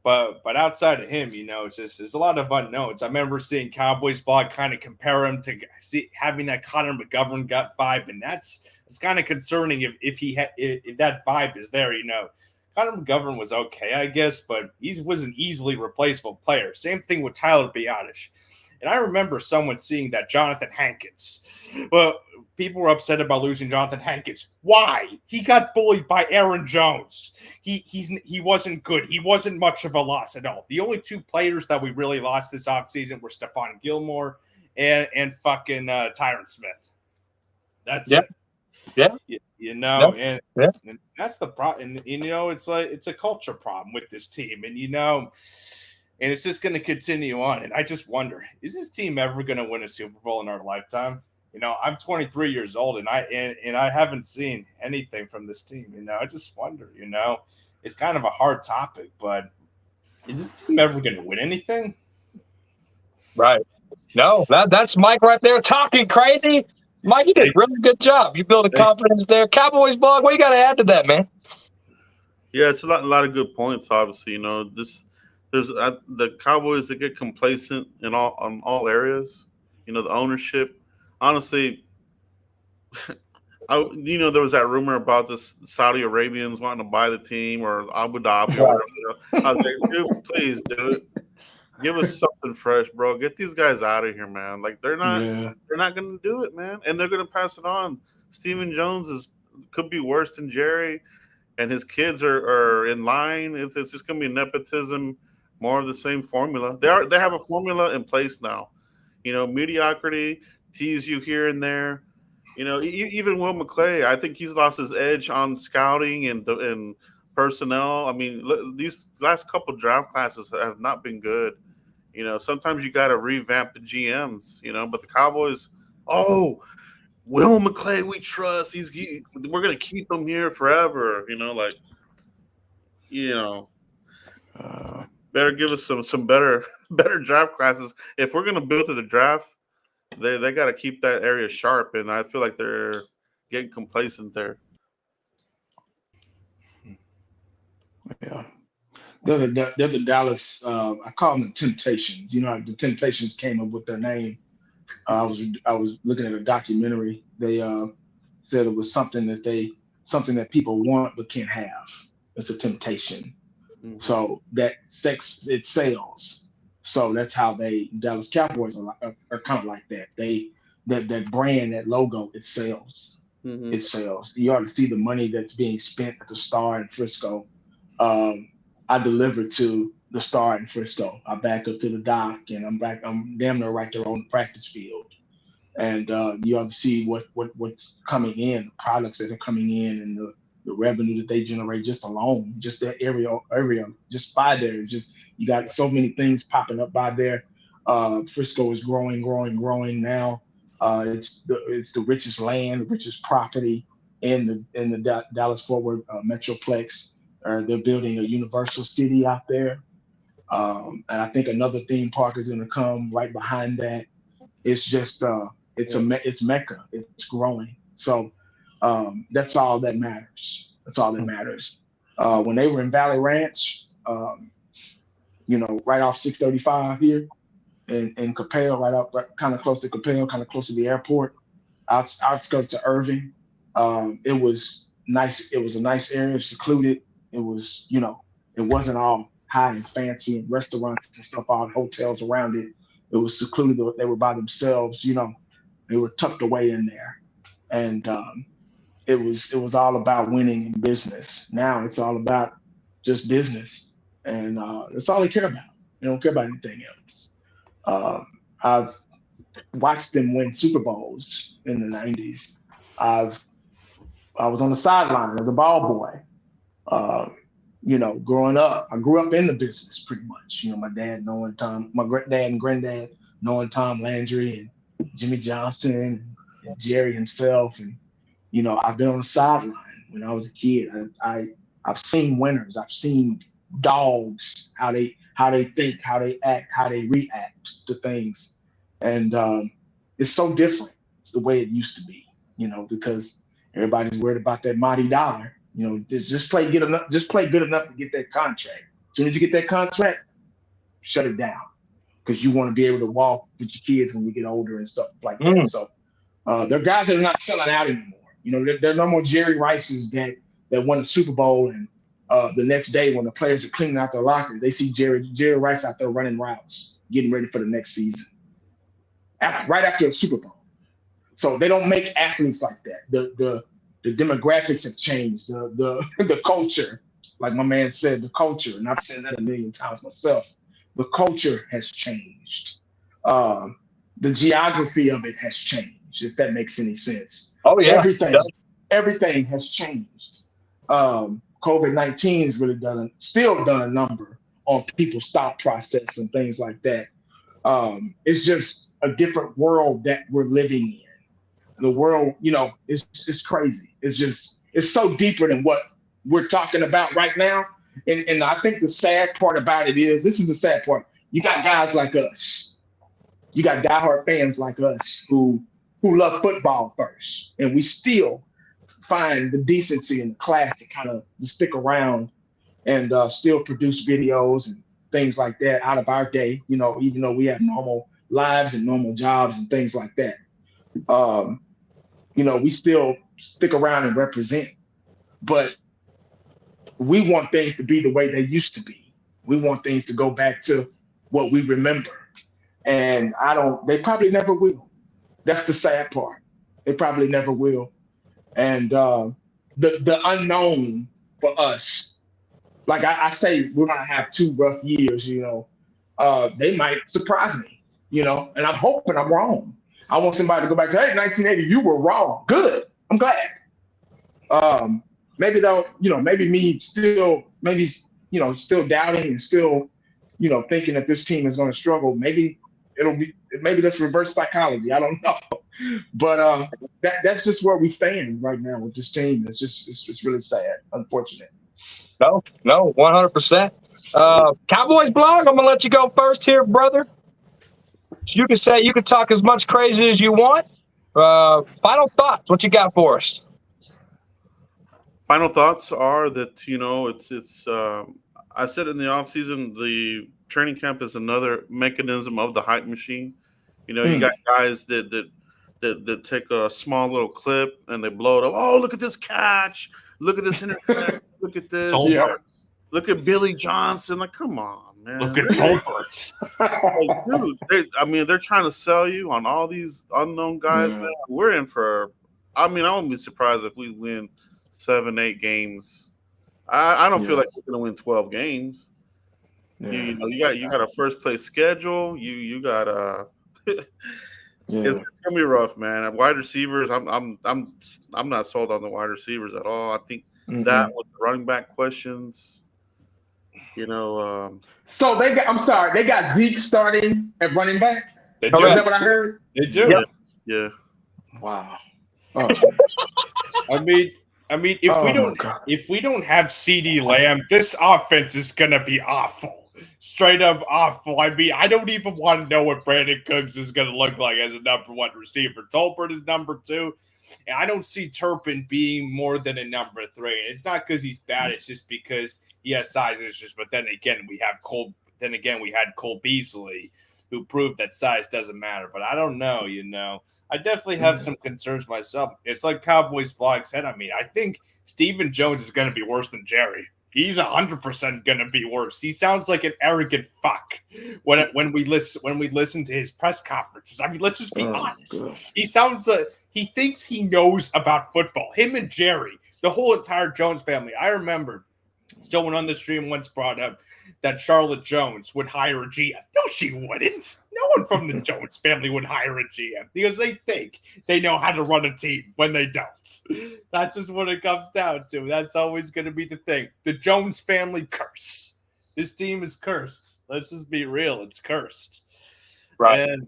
But outside of him, it's just, there's a lot of unknowns. I remember seeing Cowboys blog kind of compare him to having that Connor McGovern gut vibe, and it's kind of concerning if that vibe is there. Connor McGovern was okay, I guess, but he was an easily replaceable player. Same thing with Tyler Biadasz. And I remember someone seeing that Jonathan Hankins. Well, people were upset about losing Jonathan Hankins. Why? He got bullied by Aaron Jones. He wasn't good. He wasn't much of a loss at all. The only 2 players that we really lost this offseason were Stephon Gilmore and fucking Tyron Smith. That's it. Yeah. And that's the problem. And it's like, it's a culture problem with this team. And it's just going to continue on. And I just wonder, is this team ever going to win a Super Bowl in our lifetime? I'm 23 years old, and I haven't seen anything from this team. I just wonder. It's kind of a hard topic, but is this team ever going to win anything? Right. No, that's Mike right there talking crazy. Mike, you did a really good job. You built a confidence there. Cowboys blog, what do you got to add to that, man? Yeah, it's a lot of good points. Obviously, there's the Cowboys that get complacent on all areas. The ownership. Honestly, there was that rumor about the Saudi Arabians wanting to buy the team, or Abu Dhabi. Or whatever. I was like, dude, please do it. Give us something fresh, bro. Get these guys out of here, man. Like they're not going to do it, man, and they're going to pass it on. Stephen Jones could be worse than Jerry, and his kids are in line. It's just going to be nepotism, more of the same formula. They have a formula in place now. Mediocrity. Tease you here and there, even Will McClay. I think he's lost his edge on scouting and personnel. I mean, these last couple draft classes have not been good. Sometimes you got to revamp the GMs. But the Cowboys, Will McClay, we trust. We're gonna keep him here forever. Better give us some better draft classes if we're gonna build to the draft. they got to keep that area sharp, and I feel like they're getting complacent there. Yeah. They're the Dallas. I call them the Temptations. You know, the Temptations came up with their name. I was looking at a documentary. They said it was something that people want but can't have. It's a temptation. Mhm. So that sex it sells. So that's how Dallas Cowboys are kind of like that. That brand, that logo, it sells. Mhm. It sells. You ought to see the money that's being spent at the Star in Frisco. I delivered to the Star in Frisco. I back up to the dock, and I'm damn near right there on the practice field. And you ought to see what's coming in, the products that are coming in, and the revenue that they generate just alone, just that area, just by there. Just you got so many things popping up by there. Frisco is growing now. It's the richest land, the richest property in the Dallas Fort Worth metroplex. They're building a Universal City out there, and I think another theme park is going to come right behind that. It's just it's Mecca. It's growing. So that's all that matters. That's all that matters. When they were in Valley Ranch, right off 635 here in Capel, kind of close to Capel, kind of close to the airport, outskirts of Irving. It was nice. It was a nice area, secluded. It was, it wasn't all high and fancy and restaurants and stuff, all hotels around it. It was secluded. They were by themselves, they were tucked away in there. And it was all about winning in business. Now it's all about just business. And that's all they care about. They don't care about anything else. I've watched them win Super Bowls in the 90s. I was on the sideline as a ball boy. Growing up, I grew up in the business pretty much. My dad knowing Tom, my dad and granddad knowing Tom Landry and Jimmy Johnson and Jerry himself. And, I've been on the sideline when I was a kid. I've seen winners. I've seen dogs, how they think, how they act, how they react to things. And it's so different. It's the way it used to be, because everybody's worried about that mighty dollar. Just play good enough to get that contract. As soon as you get that contract, shut it down, because you want to be able to walk with your kids when you get older and stuff like that. So there are guys that are not selling out anymore. There are no more Jerry Rices that won a Super Bowl, and the next day when the players are cleaning out their lockers, they see Jerry Rice out there running routes, getting ready for the next season, right after a Super Bowl. So they don't make athletes like that. The demographics have changed. The culture, like my man said, the culture, and I've said that a million times myself, the culture has changed. The geography of it has changed, if that makes any sense. Oh yeah, everything has changed. COVID-19 has really still done a number on people's thought process and things like that. It's just a different world that we're living in. The world, it's crazy. It's so deeper than what we're talking about right now. And I think the sad part about it is, this is the sad part. You got guys like us. You got diehard fans like us who love football first. And we still find the decency and the class to kind of stick around and still produce videos and things like that out of our day, even though we have normal lives and normal jobs and things like that. We still stick around and represent, but we want things to be the way they used to be. We want things to go back to what we remember. And they probably never will. That's the sad part. They probably never will. And the unknown for us, like I say, we're going to have 2 rough years, they might surprise me, and I'm hoping I'm wrong. I want somebody to go back and say, hey, 1980, you were wrong. Good. I'm glad. Maybe they'll, maybe me still, still doubting and still, thinking that this team is going to struggle. Maybe that's reverse psychology. I don't know. But that's just where we stand right now with this team. It's just really sad, unfortunate. No, 100%. Cowboys blog, I'm going to let you go first here, brother. You can talk as much crazy as you want. Final thoughts. What you got for us? Final thoughts are that it's. I said in the offseason, the training camp is another mechanism of the hype machine. You got guys that take a small little clip and they blow it up. Oh, look at this catch! Look at this interception! Look at this! Tolbert. Look at Billy Johnson! Like, come on, man! Look at Tolbert. Like, dude, they're trying to sell you on all these unknown guys, man. We're in for. I wouldn't be surprised if we win 7-8 games. I don't feel like we're going to win 12 games. Yeah. You got a first place schedule. You got it's gonna be rough, man. Wide receivers, I'm not sold on the wide receivers at all. I think that with the running back questions, So they got Zeke starting at running back. They do. Is that what I heard? They do. Yeah. Wow. I mean, if we don't have CD Lamb, this offense is gonna be awful. Straight up awful. I mean, I don't even want to know what Brandon Cooks is going to look like as a number one receiver. Tolbert is number 2, and I don't see Turpin being more than a number 3. And it's not because he's bad; it's just because he has size issues. But then again, we had Cole Beasley, who proved that size doesn't matter. But I don't know. I definitely have some concerns myself. It's like Cowboys blog said. I mean, I think Stephen Jones is going to be worse than Jerry. He's 100% gonna be worse. He sounds like an arrogant fuck when we listen to his press conferences. I mean, let's just be honest. God. He sounds like he thinks he knows about football. Him and Jerry, the whole entire Jones family. I remember someone on the stream once brought up that Charlotte Jones would hire a GM. No, she wouldn't. No one from the Jones family would hire a GM because they think they know how to run a team when they don't. That's just what it comes down to. That's always going to be the thing. The Jones family curse. This team is cursed. Let's just be real. It's cursed. Right. And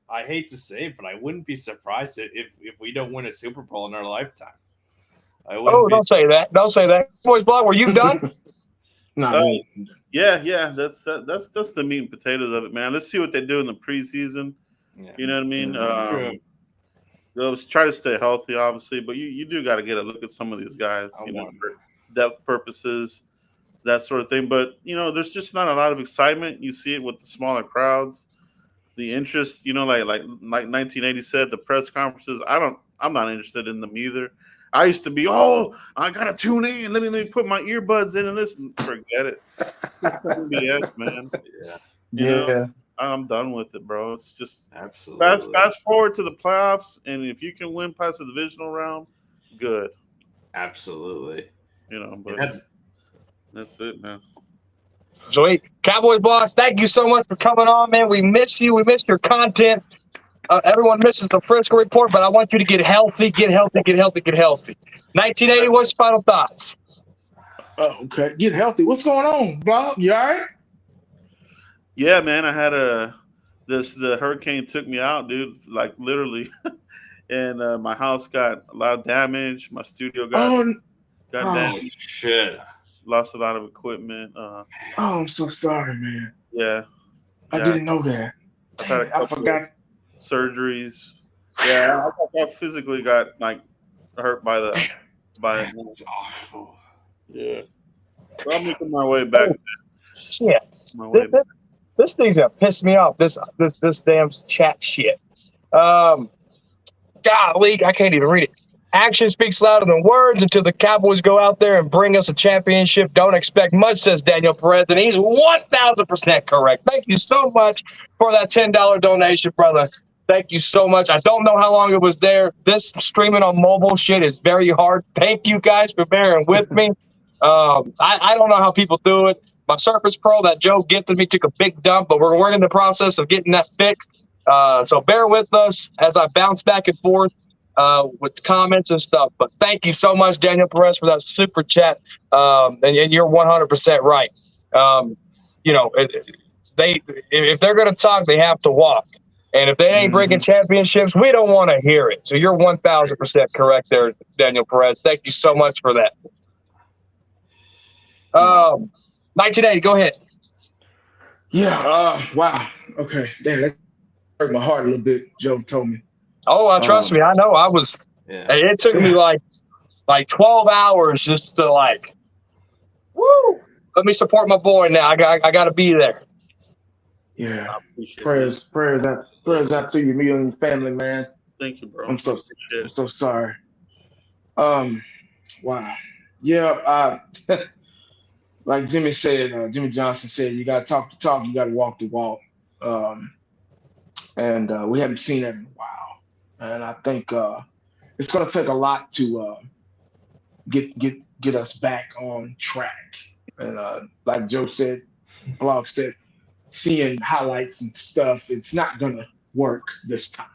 I hate to say it, but I wouldn't be surprised if we don't win a Super Bowl in our lifetime. Don't say that. Don't say that. Boys, Block, were you done? Yeah. That's the meat and potatoes of it, man. Let's see what they do in the preseason. Yeah. You know what I mean? They'll try to stay healthy, obviously, but you do got to get a look at some of these guys, for depth purposes, that sort of thing. But there's just not a lot of excitement. You see it with the smaller crowds, the interest. Like 1980 said, the press conferences. I'm not interested in them either. I used to be, I gotta tune in. Let me put my earbuds in and listen. Forget it. It's BS, man. Yeah. I'm done with it, bro. It's just absolutely fast forward to the playoffs, and if you can win past the divisional round, good. Absolutely. But that's it, man. Sweet. Cowboys Block, thank you so much for coming on, man. We miss you. We miss your content. Everyone misses the Frisco report, but I want you to get healthy, get healthy, get healthy, get healthy. 1980, what's your final thoughts? Okay, get healthy. What's going on, Bob? You all right? Yeah, man. I had the hurricane took me out, dude. Like literally, and my house got a lot of damage. My studio got damaged. Shit. Lost a lot of equipment. I'm so sorry, man. Yeah. I didn't know that. I forgot. Surgeries. Yeah, I physically got hurt by it. It's awful. Yeah. So I'm making my way back. Shit. This thing's gonna piss me off. This damn chat shit. Golly, I can't even read it. Action speaks louder than words. Until the Cowboys go out there and bring us a championship, don't expect much, says Daniel Perez, and he's 1,000% correct. Thank you so much for that $10 donation, brother. Thank you so much. I don't know how long it was there. This streaming on mobile shit is very hard. Thank you guys for bearing with me. I don't know how people do it. My Surface Pro that Joe gifted me took a big dump, but we're in the process of getting that fixed. So bear with us as I bounce back and forth with comments and stuff. But thank you so much, Daniel Perez, for that super chat. And you're 100% right. If they're going to talk, they have to walk. And if they ain't bringing championships, we don't want to hear it. So you're 1,000% correct there, Daniel Perez. Thank you so much for that. 1980, go ahead. Yeah. Wow. Okay. Damn, that hurt my heart a little bit. Joe told me. Oh, trust me, I know. I was. Yeah. It took me like 12 hours just to woo. Let me support my boy now. I got to be there. Yeah. I appreciate Prayers out to you, me and your family, man. Thank you, bro. I'm so Appreciate it. sorry. Wow. Yeah. Like Jimmy said, Jimmy Johnson said, you got to talk the talk, you got to walk the walk. And we haven't seen that in a while. And I think it's going to take a lot to get us back on track. And like Joe said, Blog said, seeing highlights and stuff, it's not going to work this time.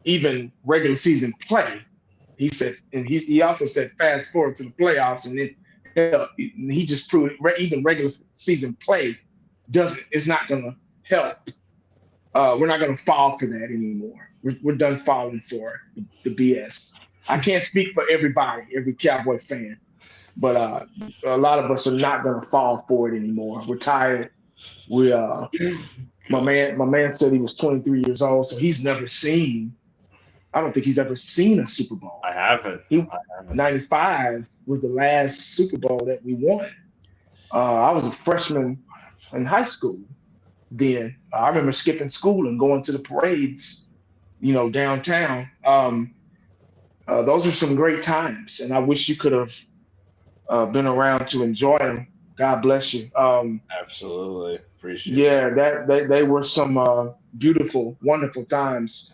Even regular season play, he said, and he also said fast forward to the playoffs, and he just proved even regular season play is not going to help. We're not going to fall for that anymore. We're done falling for the BS. I can't speak for everybody, every Cowboy fan, but a lot of us are not going to fall for it anymore. We're tired. My man said he was 23 years old, so he's never seen. I don't think he's ever seen a Super Bowl. I haven't. 95 was the last Super Bowl that we won. I was a freshman in high school then. I remember skipping school and going to the parades, downtown. Those are some great times, and I wish you could have been around to enjoy them. God bless you. Absolutely. Appreciate it. Yeah, they were some beautiful, wonderful times.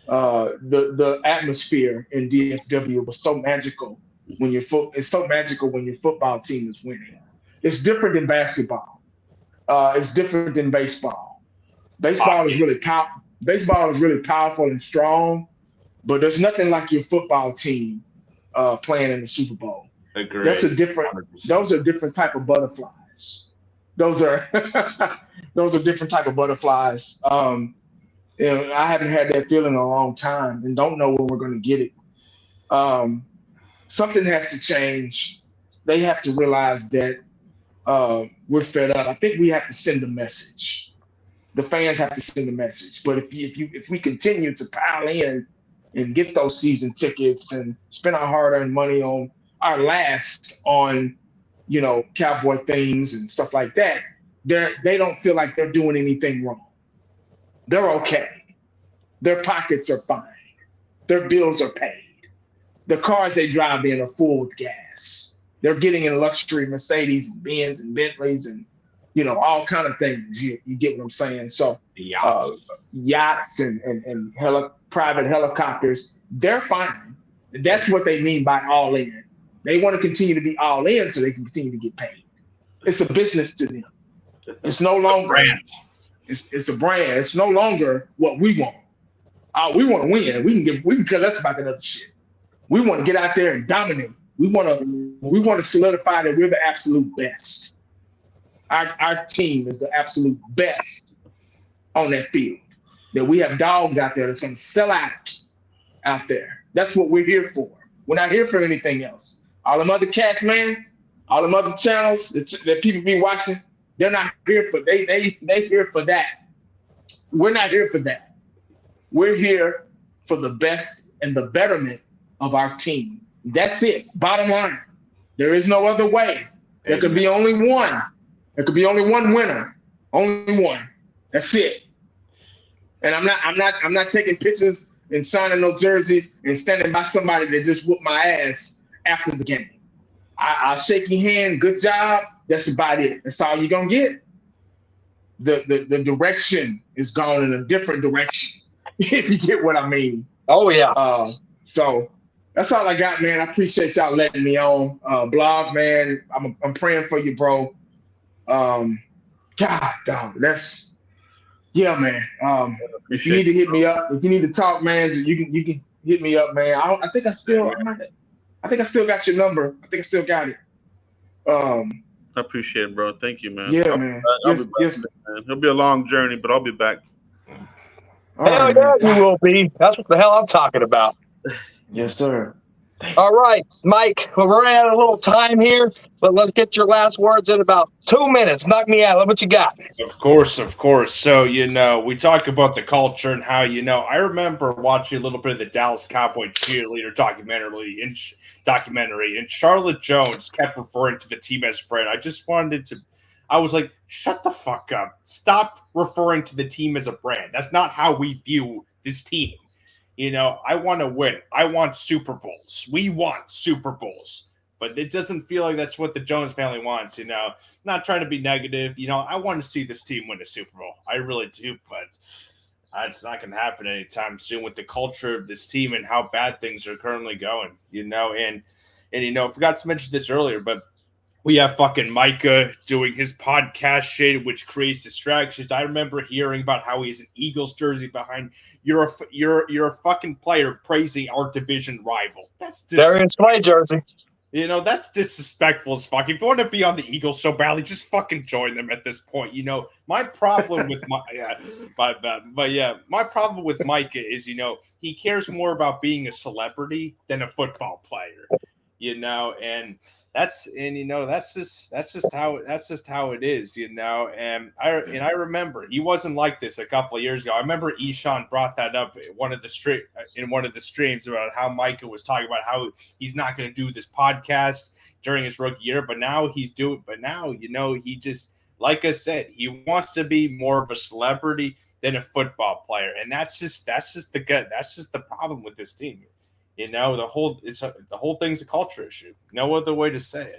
The atmosphere in DFW was so magical it's so magical when your football team is winning. It's different than basketball. It's different than baseball. Baseball is really powerful and strong, but there's nothing like your football team playing in the Super Bowl. Agreed. Those are different type of butterflies. Those are different type of butterflies. I haven't had that feeling in a long time and don't know when we're going to get it. Something has to change. They have to realize that we're fed up. I think we have to send a message. The fans have to send a message. But if we continue to pile in and get those season tickets and spend our hard-earned money on Cowboy things and stuff like that, they don't feel like they're doing anything wrong. They're okay. Their pockets are fine. Their bills are paid. The cars they drive in are full with gas. They're getting in luxury Mercedes and Benz and Bentleys and all kind of things. You get what I'm saying? So yachts and private helicopters, they're fine. That's what they mean by all in. They want to continue to be all in so they can continue to get paid. It's a business to them. It's no longer brand. It's a brand. It's no longer what we want. We want to win. We can care less about that other shit. We want to get out there and dominate. We want to solidify that we're the absolute best. Our team is the absolute best on that field. That we have dogs out there that's going to sell out there. That's what we're here for. We're not here for anything else. All them other cats, man, all them other channels that people be watching, they're not here for. They here for that. We're not here for that. We're here for the best and the betterment of our team. That's it. Bottom line. There is no other way. There could be only one. There could be only one winner. Only one. That's it. And I'm not taking pictures and signing no jerseys and standing by somebody that just whooped my ass after the game. I'll shake your hand. Good job. That's about it. That's all you're gonna get. The direction is gone in a different direction. If you get what I mean. Oh yeah. So that's all I got, man. I appreciate y'all letting me on. Blog, man. I'm praying for you, bro. God, dog. Man. If you need to hit me up, if you need to talk, man, you can hit me up, man. I think I still got your number. I think I still got it. I appreciate it, bro. Thank you, man. Yeah, man. I'll be back, man. It'll be a long journey, but I'll be back. Hell yeah, you will be. That's what the hell I'm talking about. Yes, sir. All right, Mike, we're running out of a little time here, but let's get your last words in about 2 minutes. Knock me out. What you got? Of course. So, we talk about the culture and how, I remember watching a little bit of the Dallas Cowboy cheerleader documentary, and Charlotte Jones kept referring to the team as brand. I was like, shut the fuck up. Stop referring to the team as a brand. That's not how we view this team. I want to win. I want Super Bowls. We want Super Bowls. But it doesn't feel like that's what the Jones family wants, Not trying to be negative. I want to see this team win a Super Bowl. I really do, but it's not going to happen anytime soon with the culture of this team and how bad things are currently going, And I forgot to mention this earlier, but we have fucking Micah doing his podcast shit, which creates distractions. I remember hearing about how he's an Eagles jersey behind. You're a fucking player praising our division rival. That's Darius Slay jersey. That's disrespectful as fuck. If you want to be on the Eagles so badly, just fucking join them at this point. My problem with my problem with Micah is, he cares more about being a celebrity than a football player. And that's just how it is, And I remember he wasn't like this a couple of years ago. I remember Eshawn brought that up in one of the streams about how Micah was talking about how he's not going to do this podcast during his rookie year, but now he just, like I said, he wants to be more of a celebrity than a football player, and that's just the problem with this team. The whole thing's a culture issue. No other way to say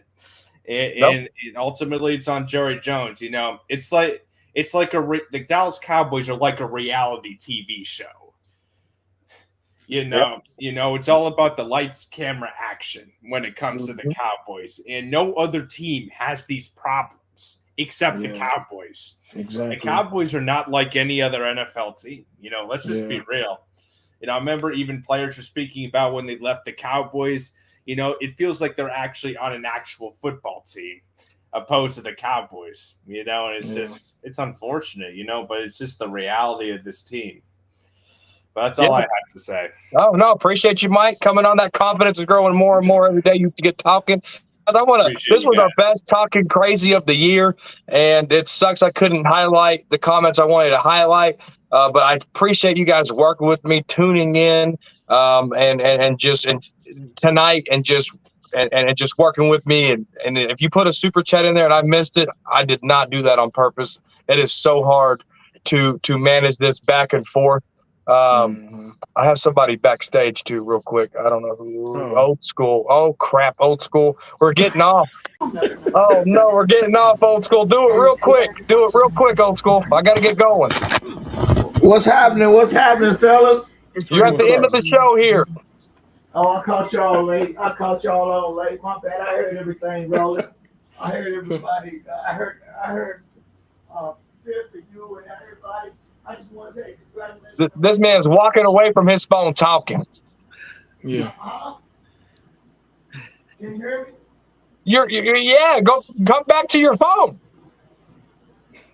it. And ultimately, it's on Jerry Jones. It's like the Dallas Cowboys are like a reality TV show. It's all about the lights, camera, action when it comes to the Cowboys, and no other team has these problems except the Cowboys. Exactly. The Cowboys are not like any other NFL team. Let's just be real. I remember even players were speaking about when they left the Cowboys, it feels like they're actually on an actual football team opposed to the Cowboys, and it's unfortunate, but it's just the reality of this team. But that's all I have to say. Oh, no, appreciate you, Mike. Coming on, that confidence is growing more and more every day you get talking. This was our best talking crazy of the year, and it sucks I couldn't highlight the comments I wanted to highlight. But I appreciate you guys working with me, tuning in, and tonight, and just working with me. And if you put a super chat in there and I missed it, I did not do that on purpose. It is so hard to manage this back and forth. I have somebody backstage too, real quick. I don't know who. Old school. Oh crap, old school. We're getting off. Oh no, we're getting off, old school. Do it real quick, old school. I got to get going. What's happening, fellas? You're at the end of the show here. Oh, I caught y'all late. My bad. I heard everything rolling. I heard everybody. I heard Pip and you and everybody. I just want to say congratulations. This man's walking away from his phone talking. Yeah. Can you hear me? You're come back to your phone.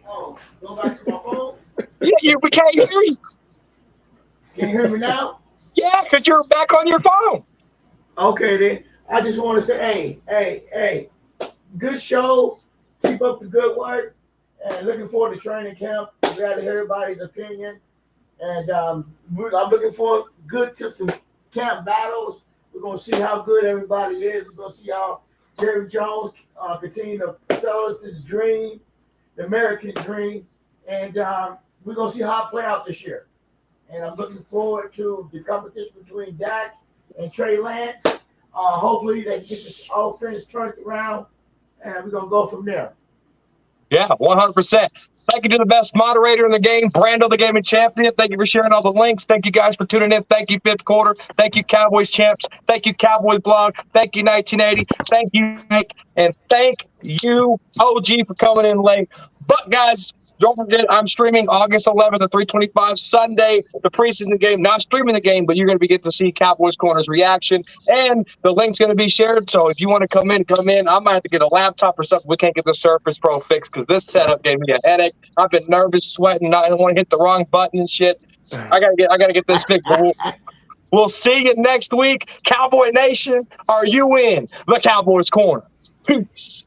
Oh, go back to my phone? Yeah, we can't hear you. Can you hear me now? Yeah, because you're back on your phone. Okay, then. I just want to say, hey, good show. Keep up the good work. And looking forward to training camp. Glad to hear everybody's opinion. And I'm looking forward to some camp battles. We're going to see how good everybody is. We're going to see how Jerry Jones continue to sell us this dream, the American dream. And we're going to see how it play out this year. And I'm looking forward to the competition between Dak and Trey Lance. Hopefully they get this offense turned around, and we're going to go from there. Yeah, 100%. Thank you to the best moderator in the game, Brando, the gaming champion. Thank you for sharing all the links. Thank you guys for tuning in. Thank you, Fifth Quarter. Thank you, Cowboys Champs. Thank you, Cowboys Blog. Thank you, 1980. Thank you, Nick. And thank you, OG, for coming in late. But, guys, don't forget, I'm streaming August 11th at 3:25 Sunday, the preseason game. Not streaming the game, but you're going to be getting to see Cowboys Corner's reaction, and the link's going to be shared. So if you want to come in. I might have to get a laptop or something. We can't get the Surface Pro fixed because this setup gave me a headache. I've been nervous, sweating. I don't want to hit the wrong button and shit. I gotta get this fixed. We'll see you next week. Cowboy Nation, are you in the Cowboys Corner? Peace.